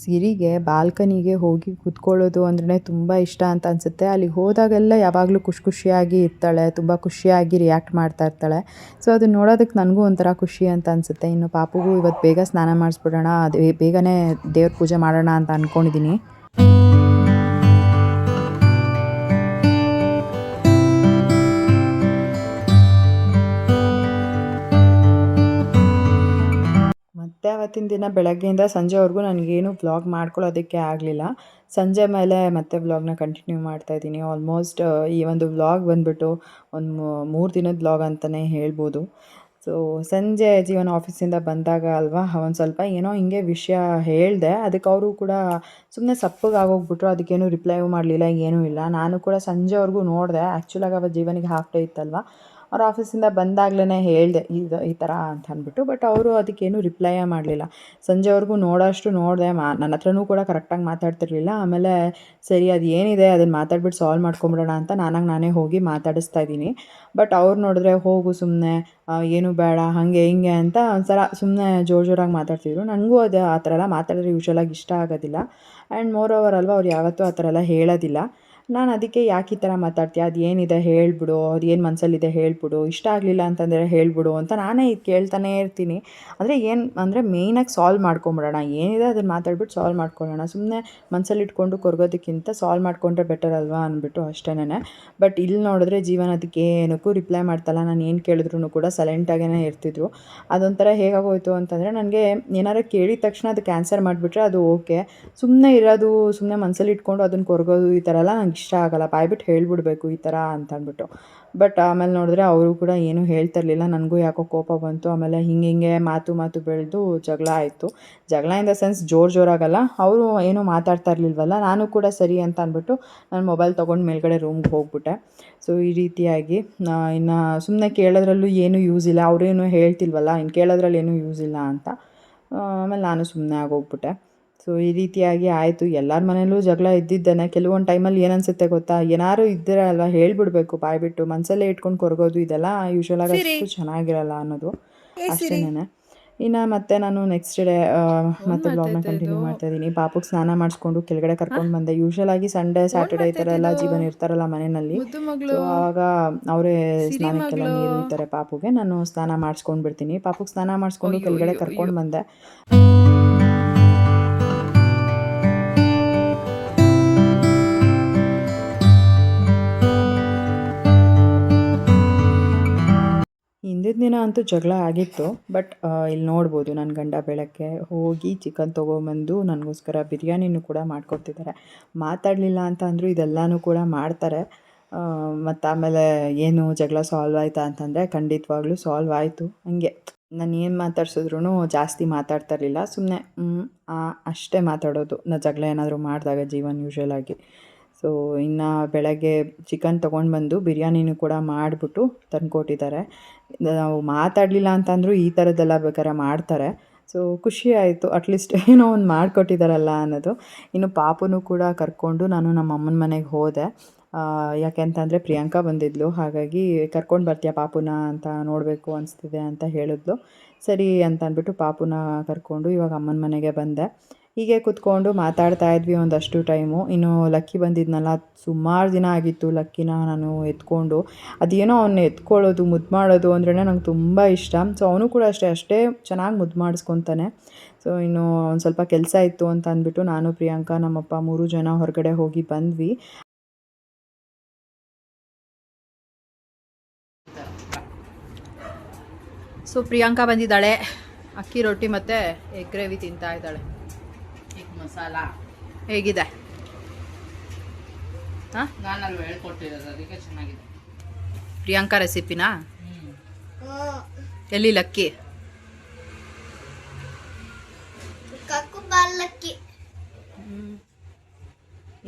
ಸಿರಿಗೆ ಬಾಲ್ಕನಿಗೆ ಹೋಗಿ ಕೂತ್ಕೊಳ್ಳೋದು ಅಂದ್ರೆ ತುಂಬ ಇಷ್ಟ ಅಂತ ಅನಿಸುತ್ತೆ. ಅಲ್ಲಿಗೆ ಹೋದಾಗೆಲ್ಲ ಯಾವಾಗಲೂ ಖುಷಿಯಾಗಿ ಇರ್ತಾಳೆ, ತುಂಬ ಖುಷಿಯಾಗಿ ರಿಯಾಕ್ಟ್ ಮಾಡ್ತಾ ಇರ್ತಾಳೆ. ಸೊ ಅದನ್ನ ನೋಡೋದಕ್ಕೆ ನನಗೂ ಒಂಥರ ಖುಷಿ ಅಂತ ಅನಿಸುತ್ತೆ. ಇನ್ನು ಪಾಪುಗೂ ಇವತ್ತು ಬೇಗ ಸ್ನಾನ ಮಾಡಿಸ್ಬಿಡೋಣ, ಬೇಗನೆ ದೇವ್ರ ಪೂಜೆ ಮಾಡೋಣ ಅಂತ ಅಂದ್ಕೊಂಡಿದ್ದೀನಿ. ಮತ್ತು ಆವತ್ತಿನ ದಿನ ಬೆಳಗ್ಗೆಯಿಂದ ಸಂಜೆವರೆಗೂ ನನಗೇನು ವ್ಲಾಗ್ ಮಾಡ್ಕೊಳ್ಳೋದಕ್ಕೆ ಆಗಲಿಲ್ಲ. ಸಂಜೆ ಮೇಲೆ ಮತ್ತೆ ವ್ಲಾಗ್ನ ಕಂಟಿನ್ಯೂ ಮಾಡ್ತಾಯಿದ್ದೀನಿ. ಆಲ್ಮೋಸ್ಟ್ ಈ ಒಂದು ವ್ಲಾಗ್ ಬಂದುಬಿಟ್ಟು ಒಂದು 3 ದಿನದ ವ್ಲಾಗ್ ಅಂತಲೇ ಹೇಳ್ಬೋದು. ಸೊ ಸಂಜೆ ಜೀವನ ಆಫೀಸಿಂದ ಬಂದಾಗ ಅಲ್ವಾ ಒಂದು ಸ್ವಲ್ಪ ಏನೋ ಹಿಂಗೆ ವಿಷಯ ಹೇಳಿದೆ. ಅದಕ್ಕೆ ಅವರು ಕೂಡ ಸುಮ್ಮನೆ ಸಪ್ಪಗಾಗೋಗ್ಬಿಟ್ರು. ಅದಕ್ಕೇನು ರಿಪ್ಲೈಯೂ ಮಾಡಲಿಲ್ಲ, ಏನೂ ಇಲ್ಲ. ನಾನು ಕೂಡ ಸಂಜೆವರೆಗೂ ನೋಡಿದೆ. ಆ್ಯಕ್ಚುಲಾಗಿ ಅವತ್ತು ಜೀವನಿಗೆ ಹಾಫ್ ಡೇ ಇತ್ತಲ್ವ, ಅವ್ರು ಆಫೀಸಿಂದ ಬಂದಾಗಲೇ ಹೇಳಿದೆ ಈ ಥರ ಅಂತ ಅಂದ್ಬಿಟ್ಟು. ಬಟ್ ಅವರು ಅದಕ್ಕೇನು ರಿಪ್ಲೈಯೇ ಮಾಡಲಿಲ್ಲ. ಸಂಜೆವರೆಗೂ ನೋಡೋಷ್ಟು ನೋಡಿದೆ. ನನ್ನ ಹತ್ರನೂ ಕೂಡ ಕರೆಕ್ಟಾಗಿ ಮಾತಾಡ್ತಿರ್ಲಿಲ್ಲ. ಆಮೇಲೆ ಸರಿ ಅದು ಏನಿದೆ ಅದನ್ನು ಮಾತಾಡ್ಬಿಟ್ಟು ಸಾಲ್ವ್ ಮಾಡ್ಕೊಂಬಿಡೋಣ ಅಂತ ನಾನೇ ಹೋಗಿ ಮಾತಾಡಿಸ್ತಾ ಇದ್ದೀನಿ. ಬಟ್ ಅವ್ರು ನೋಡಿದ್ರೆ ಹೋಗು ಸುಮ್ಮನೆ, ಏನೂ ಬೇಡ, ಹಾಗೆ ಹಿಂಗೆ ಅಂತ ಒಂಥರ ಸುಮ್ಮನೆ ಜೋರಾಗಿ ಮಾತಾಡ್ತಿದ್ರು. ನನಗೂ ಅದು ಆ ಥರ ಎಲ್ಲ ಮಾತಾಡಿದ್ರೆ ಯೂಶ್ವಲಾಗಿ ಇಷ್ಟ ಆಗೋದಿಲ್ಲ. ಆ್ಯಂಡ್ ಮೋರ್ ಓವರ್ ಅಲ್ವಾ, ಅವ್ರು ಯಾವತ್ತೂ ಆ ಥರ ಎಲ್ಲ ಹೇಳೋದಿಲ್ಲ. ನಾನು ಅದಕ್ಕೆ ಯಾಕೆ ಈ ಥರ ಮಾತಾಡ್ತೀಯ, ಅದು ಏನಿದೆ ಹೇಳ್ಬಿಡು, ಅದು ಏನು ಮನಸ್ಸಲ್ಲಿದೆ ಹೇಳ್ಬಿಡು, ಇಷ್ಟ ಆಗಲಿಲ್ಲ ಅಂತಂದರೆ ಹೇಳ್ಬಿಡು ಅಂತ ನಾನೇ ಇದು ಕೇಳ್ತಾನೇ ಇರ್ತೀನಿ. ಅಂದರೆ ಮೇಯ್ನಾಗಿ ಸಾಲ್ವ್ ಮಾಡ್ಕೊಂಬಿಡೋಣ, ಏನಿದೆ ಅದನ್ನು ಮಾತಾಡ್ಬಿಟ್ಟು ಸಾಲ್ವ್ ಮಾಡ್ಕೊಳ್ಳೋಣ. ಸುಮ್ಮನೆ ಮನಸ್ಸಲ್ಲಿಟ್ಕೊಂಡು ಕೊರಗೋದಕ್ಕಿಂತ ಸಾಲ್ವ್ ಮಾಡಿಕೊಂಡ್ರೆ ಬೆಟರ್ ಅಲ್ವಾ ಅಂದ್ಬಿಟ್ಟು ಅಷ್ಟೇನೆ. ಬಟ್ ಇಲ್ಲಿ ನೋಡಿದ್ರೆ ಜೀವನ ಅದಕ್ಕೆ ಏನಕ್ಕೂ ರಿಪ್ಲೈ ಮಾಡ್ತಲ್ಲ. ನಾನು ಏನು ಕೇಳಿದ್ರು ಕೂಡ ಸೈಲೆಂಟಾಗೇ ಇರ್ತಿದ್ರು. ಅದೊಂಥರ ಹೇಗಾಗೋಯ್ತು ಅಂತಂದರೆ, ನನಗೆ ಏನಾರು ಕೇಳಿದ ತಕ್ಷಣ ಅದಕ್ಕೆ ಆನ್ಸರ್ ಮಾಡಿಬಿಟ್ರೆ ಅದು ಓಕೆ. ಸುಮ್ಮನೆ ಇರೋದು, ಸುಮ್ಮನೆ ಮನಸ್ಸಲ್ಲಿ ಇಟ್ಕೊಂಡು ಅದನ್ನು ಕೊರಗೋದು, ಈ ಥರ ಎಲ್ಲ ನಂಗೆ ಇಷ್ಟ ಆಗೋಲ್ಲ. ಬಾಯ್ಬಿಟ್ಟು ಹೇಳ್ಬಿಡ್ಬೇಕು ಈ ಥರ ಅಂತ ಅಂದ್ಬಿಟ್ಟು. ಬಟ್ ಆಮೇಲೆ ನೋಡಿದ್ರೆ ಅವರು ಕೂಡ ಏನೂ ಹೇಳ್ತಿರ್ಲಿಲ್ಲ. ನನಗೂ ಯಾಕೋ ಕೋಪ ಬಂತು. ಆಮೇಲೆ ಹಿಂಗೆ ಮಾತು ಬೆಳೆದು ಜಗಳ ಆಯಿತು. ಜಗಳ ಇನ್ ದ ಸೆನ್ಸ್ ಜೋರಾಗಲ್ಲ, ಅವರು ಏನೂ ಮಾತಾಡ್ತಾ ಇರಲಿಲ್ವಲ್ಲ. ನಾನು ಕೂಡ ಸರಿ ಅಂತ ಅಂದ್ಬಿಟ್ಟು ನಾನು ಮೊಬೈಲ್ ತೊಗೊಂಡು ಮೇಲ್ಗಡೆ ರೂಮ್ಗೆ ಹೋಗ್ಬಿಟ್ಟೆ. ಸೊ ಈ ರೀತಿಯಾಗಿ ಇನ್ನು ಸುಮ್ಮನೆ ಕೇಳೋದ್ರಲ್ಲೂ ಏನೂ ಯೂಸ್ ಇಲ್ಲ, ಅವರೇನು ಹೇಳ್ತಿಲ್ವಲ್ಲ, ಇನ್ನು ಕೇಳೋದ್ರಲ್ಲಿ ಏನೂ ಯೂಸ್ ಇಲ್ಲ ಅಂತ ಆಮೇಲೆ ನಾನು ಸುಮ್ಮನೆ ಆಗೋಗ್ಬಿಟ್ಟೆ. ಸೊ ಈ ರೀತಿಯಾಗಿ ಆಯಿತು. ಎಲ್ಲರ ಮನೇಲೂ ಜಗಳ ಇದ್ದಿದ್ದೇನೆ. ಕೆಲವೊಂದು ಟೈಮಲ್ಲಿ ಏನನ್ಸುತ್ತೆ ಗೊತ್ತಾ, ಏನಾದ್ರು ಇದ್ದರೆ ಅಲ್ವಾ ಹೇಳ್ಬಿಡ್ಬೇಕು ಬಾಯ್ಬಿಟ್ಟು. ಮನಸ್ಸಲ್ಲೇ ಇಟ್ಕೊಂಡು ಕೊರಗೋದು ಇದೆಲ್ಲ ಯೂಶ್ವಲಾಗಿ ಅಷ್ಟು ಚೆನ್ನಾಗಿರಲ್ಲ ಅನ್ನೋದು ಅಷ್ಟೇನೆ. ಇನ್ನು ಮತ್ತೆ ನಾನು ನೆಕ್ಸ್ಟ್ ಡೇ ಮತ್ತೆ ಬ್ಲಾಗ್ನ ಕಂಟಿನ್ಯೂ ಮಾಡ್ತಾಯಿದ್ದೀನಿ. ಪಾಪುಗೆ ಸ್ನಾನ ಮಾಡಿಸ್ಕೊಂಡು ಕೆಳಗಡೆ ಕರ್ಕೊಂಡು ಬಂದೆ. ಯೂಶ್ವಲಾಗಿ ಸಂಡೇ ಸ್ಯಾಟರ್ಡೇ ಈ ಥರ ಎಲ್ಲ ಜೀವನ ಇರ್ತಾರಲ್ಲ ಮನೆಯಲ್ಲಿ, ಸೊ ಆವಾಗ ಅವರೇ ಸ್ನಾನಕ್ಕೆಲ್ಲ ನೀರು ಇರ್ತಾರೆ ಪಾಪುಗೆ. ನಾನು ಸ್ನಾನ ಮಾಡಿಸ್ಕೊಂಡು ಬಿಡ್ತೀನಿ. ಪಾಪುಗೆ ಸ್ನಾನ ಮಾಡಿಸ್ಕೊಂಡು ಕೆಳಗಡೆ ಕರ್ಕೊಂಡು ಬಂದೆ. ಹಿಂದಿನ ದಿನ ಅಂತೂ ಜಗಳ ಆಗಿತ್ತು. ಬಟ್ ಇಲ್ಲಿ ನೋಡ್ಬೋದು ನನ್ನ ಗಂಡ ಬೆಳಗ್ಗೆ ಹೋಗಿ ಚಿಕನ್ ತೊಗೊಂಬಂದು ನನಗೋಸ್ಕರ ಬಿರಿಯಾನಿನೂ ಕೂಡ ಮಾಡಿಕೊಡ್ತಿದ್ದಾರೆ. ಮಾತಾಡಲಿಲ್ಲ ಅಂತ ಅಂದರೂ ಇದೆಲ್ಲನೂ ಕೂಡ ಮಾಡ್ತಾರೆ. ಮತ್ತು ಆಮೇಲೆ ಏನು ಜಗಳ ಸಾಲ್ವ್ ಆಯಿತಾ ಅಂತಂದರೆ ಖಂಡಿತವಾಗ್ಲೂ ಸಾಲ್ವ್ ಆಯಿತು. ಹಂಗೆ ನಾನು ಏನು ಮಾತಾಡ್ಸಿದ್ರೂ ಜಾಸ್ತಿ ಮಾತಾಡ್ತಾ ಇರಲಿಲ್ಲ. ಸುಮ್ಮನೆ ಅಷ್ಟೇ ಮಾತಾಡೋದು ನಾನು ಜಗಳ ಏನಾದರೂ ಮಾಡಿದಾಗ ಜೀವನ ಯೂಶ್ವಲಾಗಿ. ಸೊ ಇನ್ನು ಬೆಳಗ್ಗೆ ಚಿಕನ್ ತೊಗೊಂಡು ಬಂದು ಬಿರಿಯಾನಿನೂ ಕೂಡ ಮಾಡಿಬಿಟ್ಟು ತಂದುಕೊಟ್ಟಿದ್ದಾರೆ. ನಾವು ಮಾತಾಡಲಿಲ್ಲ ಅಂತಂದರೂ ಈ ಥರದ್ದೆಲ್ಲ ಬೇಕಾದ್ರೆ ಮಾಡ್ತಾರೆ. ಸೊ ಖುಷಿ ಆಯಿತು, ಅಟ್ಲೀಸ್ಟ್ ಏನೋ ಒಂದು ಮಾಡಿಕೊಟ್ಟಿದ್ದಾರಲ್ಲ ಅನ್ನೋದು. ಇನ್ನು ಪಾಪುನೂ ಕೂಡ ಕರ್ಕೊಂಡು ನಾನು ನಮ್ಮ ಅಮ್ಮನ ಮನೆಗೆ ಹೋದೆ. ಯಾಕೆ ಅಂತಂದರೆ ಪ್ರಿಯಾಂಕಾ ಬಂದಿದ್ಲು, ಹಾಗಾಗಿ ಕರ್ಕೊಂಡು ಬರ್ತೀಯಾ ಪಾಪುನ ಅಂತ ನೋಡಬೇಕು ಅನಿಸ್ತಿದೆ ಅಂತ ಹೇಳಿದ್ಲು. ಸರಿ ಅಂತ ಅಂದ್ಬಿಟ್ಟು ಪಾಪುನ ಕರ್ಕೊಂಡು ಇವಾಗ ಅಮ್ಮನ ಮನೆಗೆ ಬಂದೆ. ಹೀಗೆ ಕೂತ್ಕೊಂಡು ಮಾತಾಡ್ತಾ ಇದ್ವಿ ಒಂದಷ್ಟು ಟೈಮು. ಇನ್ನು ಲಕ್ಕಿ ಬಂದಿದ್ನಲ್ಲ, ಸುಮಾರು ದಿನ ಆಗಿತ್ತು ಲಕ್ಕಿನ ನಾನು ಎತ್ಕೊಂಡು. ಅದೇನೋ ಅವನ್ನ ಎತ್ಕೊಳ್ಳೋದು, ಮುದ್ದು ಮಾಡೋದು ಅಂದ್ರೆ ನಂಗೆ ತುಂಬ ಇಷ್ಟ. ಸೊ ಅವನು ಕೂಡ ಅಷ್ಟೇ ಚೆನ್ನಾಗಿ ಮುದ್ದು ಮಾಡಿಸ್ಕೊತಾನೆ. ಸೊ ಇನ್ನು ಒಂದು ಸ್ವಲ್ಪ ಕೆಲಸ ಇತ್ತು ಅಂತ ಅಂದ್ಬಿಟ್ಟು ನಾನು ಪ್ರಿಯಾಂಕಾ ನಮ್ಮಪ್ಪ 3 ಜನ ಹೊರಗಡೆ ಹೋಗಿ ಬಂದ್ವಿ. ಸೊ ಪ್ರಿಯಾಂಕಾ ಬಂದಿದ್ದಾಳೆ, ಅಕ್ಕಿ ರೊಟ್ಟಿ ಮತ್ತು ಎಗ್ ಗ್ರೇವಿ ತಿಂತಾ ಇದ್ದಾಳೆ. ಮಸಾಲ ಹೇಗಿದೆ? ನಾನು ಹೇಳ್ಕೊಟ್ಟಿರೋದು ಅದಕ್ಕೆ ಚೆನ್ನಾಗಿದೆ. ಪ್ರಿಯಾಂಕಾ ರೆಸಿಪಿನಾ? ಎಲ್ಲಿ ಲಕ್ಕಿ?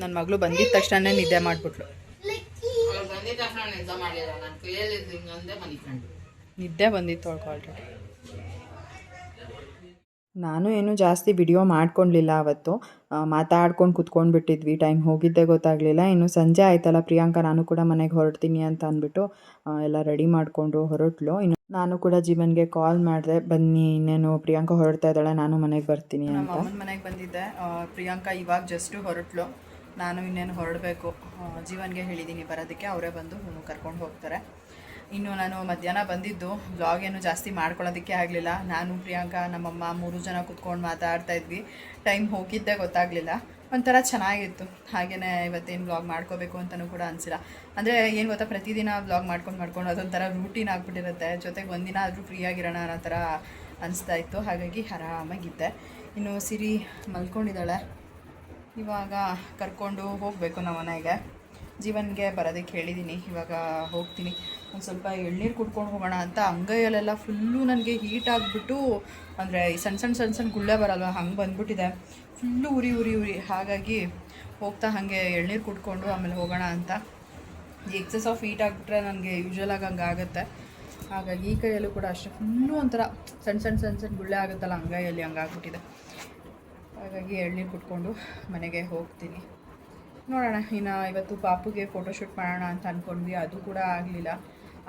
ನನ್ನ ಮಗಳು ಬಂದಿದ್ದ ತಕ್ಷಣ ನಿದ್ದೆ ಮಾಡಿಬಿಟ್ಲು. ನಿದ್ದೆ ಬಂದಿತ್ತು ಅವಳಿಗೆ ಆಲ್ರೆಡಿ. ನಾನು ಏನು ಜಾಸ್ತಿ ವಿಡಿಯೋ ಮಾಡ್ಕೊಳ್ಲಿಲ್ಲ ಅವತ್ತು. ಮಾತಾಡ್ಕೊಂಡು ಕುತ್ಕೊಂಡು ಬಿಟ್ಟಿದ್ವಿ. ಟೈಮ್ ಹೋಗಿದ್ದೇ ಗೊತ್ತಾಗಲಿಲ್ಲ. ಇನ್ನು ಸಂಜೆ ಆಯ್ತಲ್ಲ, ಪ್ರಿಯಾಂಕಾ ನಾನು ಕೂಡ ಮನೆಗೆ ಹೊರಡ್ತೀನಿ ಅಂತ ಅಂದ್ಬಿಟ್ಟು ಎಲ್ಲ ರೆಡಿ ಮಾಡಿಕೊಂಡು ಹೊರಟ್ಲು. ಇನ್ನು ನಾನು ಕೂಡ ಜೀವನ್ಗೆ ಕಾಲ್ ಮಾಡಿದೆ, ಬನ್ನಿ ಇನ್ನೇನು ಪ್ರಿಯಾಂಕಾ ಹೊರಡ್ತಾ ಇದ್ದಾಳೆ, ನಾನು ಮನೆಗೆ ಬರ್ತೀನಿ ಅಂತ. ನಮ್ಮ ಅಮ್ಮನ ಮನೆಗೆ ಬಂದಿದ್ದೆ. ಪ್ರಿಯಾಂಕಾ ಇವಾಗ ಜಸ್ಟು ಹೊರಟ್ಲು. ನಾನು ಇನ್ನೇನು ಹೊರಡಬೇಕು. ಜೀವನ್ಗೆ ಹೇಳಿದ್ದೀನಿ ಬರೋದಕ್ಕೆ, ಅವರೇ ಬಂದು ಕರ್ಕೊಂಡು ಹೋಗ್ತಾರೆ. ಇನ್ನು ನಾನು ಮಧ್ಯಾಹ್ನ ಬಂದಿದ್ದು, ವ್ಲಾಗ್ ಏನು ಜಾಸ್ತಿ ಮಾಡ್ಕೊಳ್ಳೋದಕ್ಕೆ ಆಗಲಿಲ್ಲ. ನಾನು ಪ್ರಿಯಾಂಕಾ ನಮ್ಮಮ್ಮ 3 ಜನ ಕೂತ್ಕೊಂಡು ಮಾತಾಡ್ತಾ ಇದ್ವಿ. ಟೈಮ್ ಹೋಗಿದ್ದೇ ಗೊತ್ತಾಗಲಿಲ್ಲ. ಒಂಥರ ಚೆನ್ನಾಗಿತ್ತು. ಹಾಗೆಯೇ ಇವತ್ತೇನು ವ್ಲಾಗ್ ಮಾಡ್ಕೋಬೇಕು ಅಂತಲೂ ಕೂಡ ಅನಿಸಿಲ್ಲ. ಅಂದರೆ ಏನು ಗೊತ್ತಾ, ಪ್ರತಿದಿನ ವ್ಲಾಗ್ ಮಾಡ್ಕೊಂಡು ಅದೊಂಥರ ರೂಟೀನ್ ಆಗಿಬಿಟ್ಟಿರುತ್ತೆ. ಜೊತೆಗೆ ಒಂದಿನ ಆದರೂ ಫ್ರೀಯಾಗಿರೋಣ ಅನ್ನೋ ಥರ ಅನಿಸ್ತಾ ಇತ್ತು. ಹಾಗಾಗಿ ಆರಾಮಾಗಿದ್ದೆ. ಇನ್ನು ಸಿರಿ ಮಲ್ಕೊಂಡಿದ್ದಾಳೆ. ಇವಾಗ ಕರ್ಕೊಂಡು ಹೋಗಬೇಕು ನಮ್ಮ ಮನೆಗೆ. ಜೀವನ್ಗೆ ಬರೋದಕ್ಕೆ ಹೇಳಿದ್ದೀನಿ, ಇವಾಗ ಹೋಗ್ತೀನಿ. ಒಂದು ಸ್ವಲ್ಪ ಎಳ್ನೀರು ಕುಡ್ಕೊಂಡು ಹೋಗೋಣ ಅಂತ ಅಂಗೈಯಲ್ಲೆಲ್ಲ ಫುಲ್ಲು ನನಗೆ ಹೀಟ್ ಆಗಿಬಿಟ್ಟು ಅಂದರೆ ಈ ಸಣ್ಣ ಗುಳ್ಳೆ ಬರಲ್ವ ಹಂಗೆ ಬಂದ್ಬಿಟ್ಟಿದೆ ಫುಲ್ಲು ಉರಿ ಹಾಗಾಗಿ ಹೋಗ್ತಾ ಹಾಗೆ ಎಳ್ನೀರು ಕುಡ್ಕೊಂಡು ಆಮೇಲೆ ಹೋಗೋಣ ಅಂತ. ಎಕ್ಸಸ್ ಆಫ್ ಹೀಟ್ ಆಗಿಬಿಟ್ರೆ ನನಗೆ ಯೂಶ್ವಲಾಗಿ ಹಂಗೆ ಆಗುತ್ತೆ. ಹಾಗಾಗಿ ಈ ಕೈಯಲ್ಲೂ ಕೂಡ ಅಷ್ಟೇ ಫುಲ್ಲು ಒಂಥರ ಸಣ್ಣ ಗುಳ್ಳೆ ಆಗುತ್ತಲ್ಲ ಅಂಗೈಯಲ್ಲಿ ಹಂಗಾಗ್ಬಿಟ್ಟಿದೆ. ಹಾಗಾಗಿ ಎಳ್ನೀರು ಕುಟ್ಕೊಂಡು ಮನೆಗೆ ಹೋಗ್ತೀನಿ. ನೋಡೋಣ, ಇನ್ನು ಇವತ್ತು ಪಾಪುಗೆ ಫೋಟೋಶೂಟ್ ಮಾಡೋಣ ಅಂತ ಅಂದ್ಕೊಂಡ್ವಿ, ಅದು ಕೂಡ ಆಗಲಿಲ್ಲ.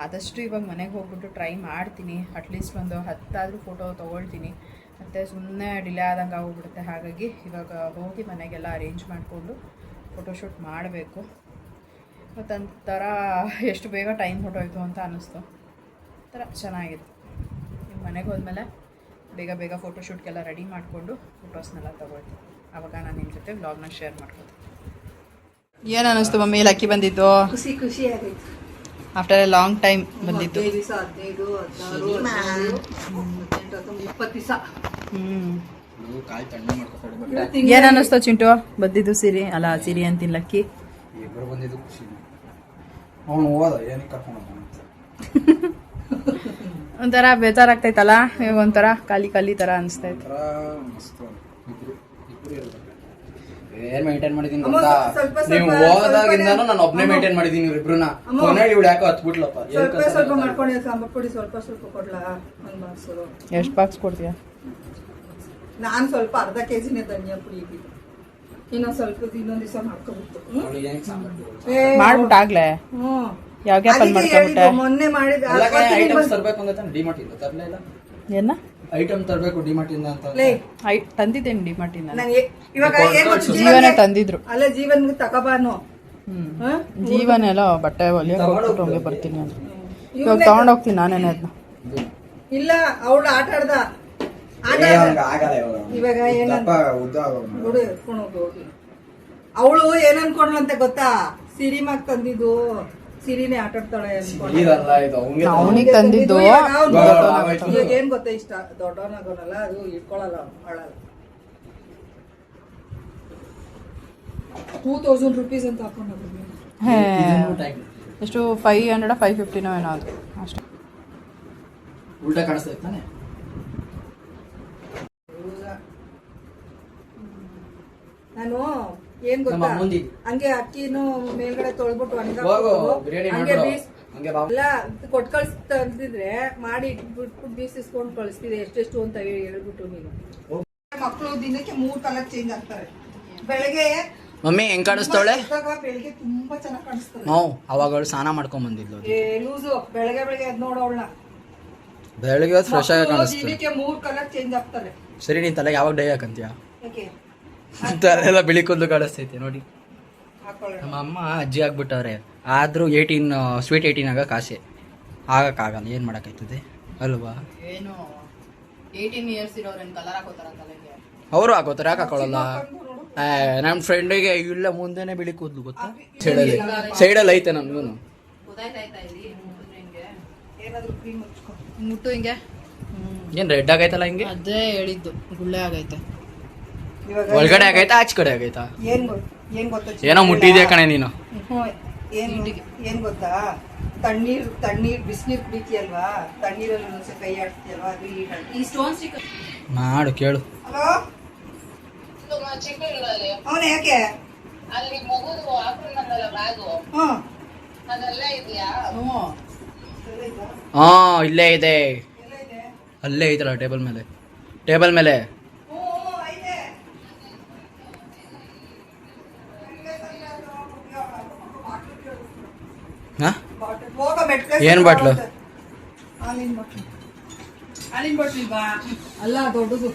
ಆದಷ್ಟು ಇವಾಗ ಮನೆಗೆ ಹೋಗ್ಬಿಟ್ಟು ಟ್ರೈ ಮಾಡ್ತೀನಿ, ಅಟ್ಲೀಸ್ಟ್ ಒಂದು 10 ಫೋಟೋ ತೊಗೊಳ್ತೀನಿ. ಮತ್ತು ಸುಮ್ಮನೆ ಡಿಲೇ ಆದಂಗೆ ಆಗೋಗ್ಬಿಡುತ್ತೆ. ಹಾಗಾಗಿ ಇವಾಗ ಹೋಗಿ ಮನೆಗೆಲ್ಲ ಅರೇಂಜ್ ಮಾಡಿಕೊಂಡು ಫೋಟೋಶೂಟ್ ಮಾಡಬೇಕು. ಮತ್ತೊಂಥರ ಎಷ್ಟು ಬೇಗ ಟೈಮ್ ಹೊಟ್ಟೋಯ್ತು ಅಂತ ಅನ್ನಿಸ್ತು. ಒಂಥರ ಚೆನ್ನಾಗಿತ್ತು. ಈಗ ಮನೆಗೆ ಹೋದ್ಮೇಲೆ ಬೇಗ ಫೋಟೋಶೂಟ್ಗೆಲ್ಲ ರೆಡಿ ಮಾಡಿಕೊಂಡು ಫೋಟೋಸ್ನೆಲ್ಲ ತೊಗೊಳ್ತೀನಿ. ಆವಾಗ ನಾನು ನಿಮ್ಮ ಜೊತೆ ವ್ಲಾಗ್ನ ಶೇರ್ ಮಾಡ್ಕೊತೀನಿ. ಏನು ಅನ್ನಿಸ್ತು ಮಮ್ಮಿ ಲಕ್ಕಿ ಬಂದಿದ್ದು? ಖುಷಿ ಆಗೈತೆ. ಆಫ್ಟರ್ ಎ ಲಾಂಗ್ ಟೈಮ್ ಬಂದಿದ್ದು. 15 ದಿವಸ 15 16 20 ದಿವಸ. ಏನು ಅನ್ನಿಸ್ತು ಚಿಂಟು ಬಂದಿದ್ದು? ಸಿರಿ ಅಲ್ಲ ಸಿರಿ ಅಂತೀನಿ, ಲಕ್ಕಿ ಇಬ್ಬರು ಬಂದಿದ್ದು ಖುಷಿ. ಅವನು ಹೋದ ಏನಕ್ಕೆ ಕರ್ಕೊಂಡು ಒಂಥರ ಬೇಜಾರಾಗ್ತೈತಲ್ಲ, ಇವಾಗ ಒಂಥರ ಖಾಲಿ ಥರ ಅನಿಸ್ತೈತೆ. ಏನ್ ಮೇಂಟೈನ್ ಮಾಡಿದೀನಿ ಗೊತ್ತಾ? ನೀವು ಹೋದಾಗಿಂದಾನು ನಾನು ಒಬ್ನೇ ಮೇಂಟೈನ್ ಮಾಡಿದೀನಿ ಇವ್ರಿಬ್ರನ್ನ. ಕೊನೆಗೆ ಇವಳು ಯಾಕೋ ಹತ್ಬಿಟ್ಲಪ್ಪ. ಸ್ವಲ್ಪ ಮಾಡ್ಕೊಂಡು ಸಾಂಬಾರ್ ಪುಡಿ ಸ್ವಲ್ಪ ಕೊಡ್ಲಾ? ಒಂದು ಬಾಕ್ಸು. ಎಷ್ಟು ಬಾಕ್ಸ್ ಕೊಡ್ತೀಯಾ? ನಾನು ಸ್ವಲ್ಪ ಅರ್ಧ ಕೆಜಿನೇ ಧನಿಯಾ ಪುಡಿ ಇದ್ದಿದ್ದು, ಇನ್ನೊಂದು ಸ್ವಲ್ಪ ಇನ್ನೊಂದು ದಿವಸ ಮಾಡ್ಕೊಬಿಟ್ಟು ಮಾಡ್ಬಿಟ್ಟು ಆಗ್ಲೇ ಯಾವ ಗ್ಯಾಪಲ್ಲಿ ಮಾಡ್ಕೊಬಿಟ್ಟೆ? ಮೊನ್ನೆ ಮಾಡಿದ ಐಟಮ್ಸ್ ತರ್ಬೇಕು ಅಂತ ಡಿಮಾರ್ಟ್ ಇಂದ ತರ್ಲೇ ಇಲ್ಲ. ಏನ ಐಟಮ್ ತರ್ಬೇಕು ಡಿಮಾರ್ಟ್ ಇಂದ ಅಂತ ತಂದಿದ್ದೇನೆ ಡಿಮಾರ್ಟಿಂದ. ಇವಾಗ ಜೀವನೇ ತಂದಿದ್ರು. ಅಲ್ಲ ಜೀವನ್ಗೆ ತಗೋಬಾನು. ಜೀವನ ಎಲ್ಲ ಬಟ್ಟೆ ಹೊಲಿಯಕ್ಕೆ ಹೋಗ್ಬಿಟ್ಟು ಹಂಗೆ ಬರ್ತೀನಿ ಅಂತ. ಇವಾಗ ತಗೊಂಡೋಗ್ತೀನಿ ನಾನೇನೆ ಅದನ್ನ. ಇಲ್ಲ ಅವಳು ಆಟ ಆಡ್ದ ಇವಾಗ ಏನಂತ ಹೋಗಿ ಅವಳು ಏನ್ ಅನ್ಕೊಂಡ್ಲಂತೆ ಗೊತ್ತಾ? ಸಿರಿಮಾಗ್ ತಂದಿದ್ದು, ಸಿರಿನೇ ಆಟ ಆಡ್ತಾಳೆ ಅವನಿಗೆ ತಂದಿದ್ದು. ಇವಾಗ ಏನ್ ಗೊತ್ತಾ, ಇಷ್ಟ ದೊಡ್ಡವನಾಗೋನಲ್ಲ ಅದು ಇಟ್ಕೊಳಲ್ಲ, ಆಳಲ್ಲ. 2000 ರೂಪೀಸ್ ಅಂತ ಹಾಕೊಂಡು ಎಷ್ಟು 500 550 ಏನೋ ಅದು ಅಷ್ಟೇ. ಉಲ್ಟಾ ಕಾಣಿಸ್ತೈತೆ ತಾನೆ. ನಾನು ಏನ್ ಗೊತ್ತಾ, ಹಂಗೆ ಅಕ್ಕಿನೂ ಮೇಲ್ಗಡೆ ತೊಳ್ಬಿಟ್ಟು ಎಲ್ಲ ಕೊಟ್ ಕಳ್ಸ್ತಿದ್ರೆ ಮಾಡಿ ಇಟ್ಬಿಟ್ಟು ಬೀಸಿಸ್ಕೊಂಡು ಕಳಿಸ್ತಿದೆ ಎಷ್ಟೆಷ್ಟು ಅಂತ ಹೇಳ್ಬಿಟ್ಟು. ನೀನು ಮಕ್ಕಳು ದಿನಕ್ಕೆ 3 ಕಲರ್ ಚೇಂಜ್ ಆಗ್ತಾರೆ. ಬೆಳಗ್ಗೆ ಮಮ್ಮಿ ಹೆಂಗ್ ಕಾಣಿಸ್ತಾಳೆ? ಬೆಳಗ್ಗೆ ತುಂಬಾ ಚೆನ್ನಾಗಿ ಕಾಣಿಸ್ತದೆ. ಅವಾಗ ಅವಳು ಸ್ನಾನ ಮಾಡ್ಕೊಂಡ್ ಬಂದಿದ್ಲು. ಲೂಸು ಬೆಳಗ್ಗೆ ಅದ್ ನೋಡ ಅವಳನ್ನ ಬೆಳಗ್ಗೆ ಫ್ರೆಶ್ ಆಗಿ ಕಾಣಿಸ್ತಾಳೆ. ದಿನಕ್ಕೆ 3 ಕಲರ್ ಚೇಂಜ್ ಆಗ್ತಾರೆ. ಸರಿ, ನೀನ್ ತಲೆಗೆ ಯಾವಾಗ ಡೈ ಹಾಕಂತೀಯ? ಯಾಕೆ ತಲೆಲ್ಲ ಬಿಳಿ ಕೂದಲು ಕಾಣಿಸ್ತೈತೆ ನೋಡಿ. ಹಾಕೊಳ್ಳೋಣ. ನಮ್ಮ ಅಮ್ಮ ಅಜ್ಜಿ ಆಗ್ಬಿಟ್ಟವ್ರೆ, ಆದ್ರೂ 18 ಸ್ವೀಟ್ 18 ಆಗಕ್ಕೆ ಆಸೆ. ಆಗಕ್ಕಾಗಲ್ಲ, ಏನ್ ಮಾಡಕ್ಕಾಯ್ತದೆ ಅಲ್ವಾ? ಏನು 18 ಇಯರ್ಸ್ ಇರೋರೇನು ಕಲರ್ ಹಾಕೋತಾರ ತಲೆಗೆ? ಅವರು ಹಾಕೋತಾರೆ, ಯಾಕೆ ಹಾಕೊಳ್ಳಲ್ಲ? ನನ್ನ ಫ್ರೆಂಡಿಗೆ ಇಲ್ಲ ಮುಂದೆನೆ ಬಿಳಿ ಕೂದಲು ಗೊತ್ತಾ? ಸೈಡಲ್ಲಿ ಐತೆ ನನ್ಗೂ. ಏನಾದ್ರು ಕ್ರೀಮ್ ಹಚ್ಕೊ. ಮುಟ್ಟು ಹಿಂಗೆ ಏನ್ ರೆಡ್ ಆಗೈತಲ್ಲ ಹಿಂಗೆ? ಅದೇ ಹೇಳಿದ್ದು, ಗುಳ್ಳೆ ಆಗೈತೆ. ಒಳಗಡೆ ಆಗೈತಾ ಆಚೆ ಕಡೆ ಆಗೈತಾ? ಏನ್ ಗೊತ್ತಾ, ಏನೋ ಮುಟ್ಟಿದ್ಯಾ ಕಣೆ ನೀನು. ಏನ್ ಗೊತ್ತಾ, ತಣ್ಣೀರ್ ಬಿಸಿನೀರ್ ಕುಡಿತೀಯಲ್ವಾ, ತಣ್ಣೀರಲ್ಲಿ ಒಂದ್ಸಲ ಕೈ ಆಡ್ತೀಯಲ್ವಾ, ಅದು ಈ ಸ್ಟೋನ್ ಸ್ಟಿಕ್ ಮಾಡು ಕೇಳು. ಹಲೋ ಅವನ ಯಾಕೆ ಹಾ ಇಲ್ಲೇ ಇದೆ, ಅಲ್ಲೇ ಐತಲ್ಲ ಟೇಬಲ್ ಮೇಲೆ. ಏನ್ ಬಾಟ್ಲು? ಹಾಲಿನ ಬಾಟ್ಲು ಇಲ್ವಾ? ಅಲ್ಲ ದೊಡ್ಡದು.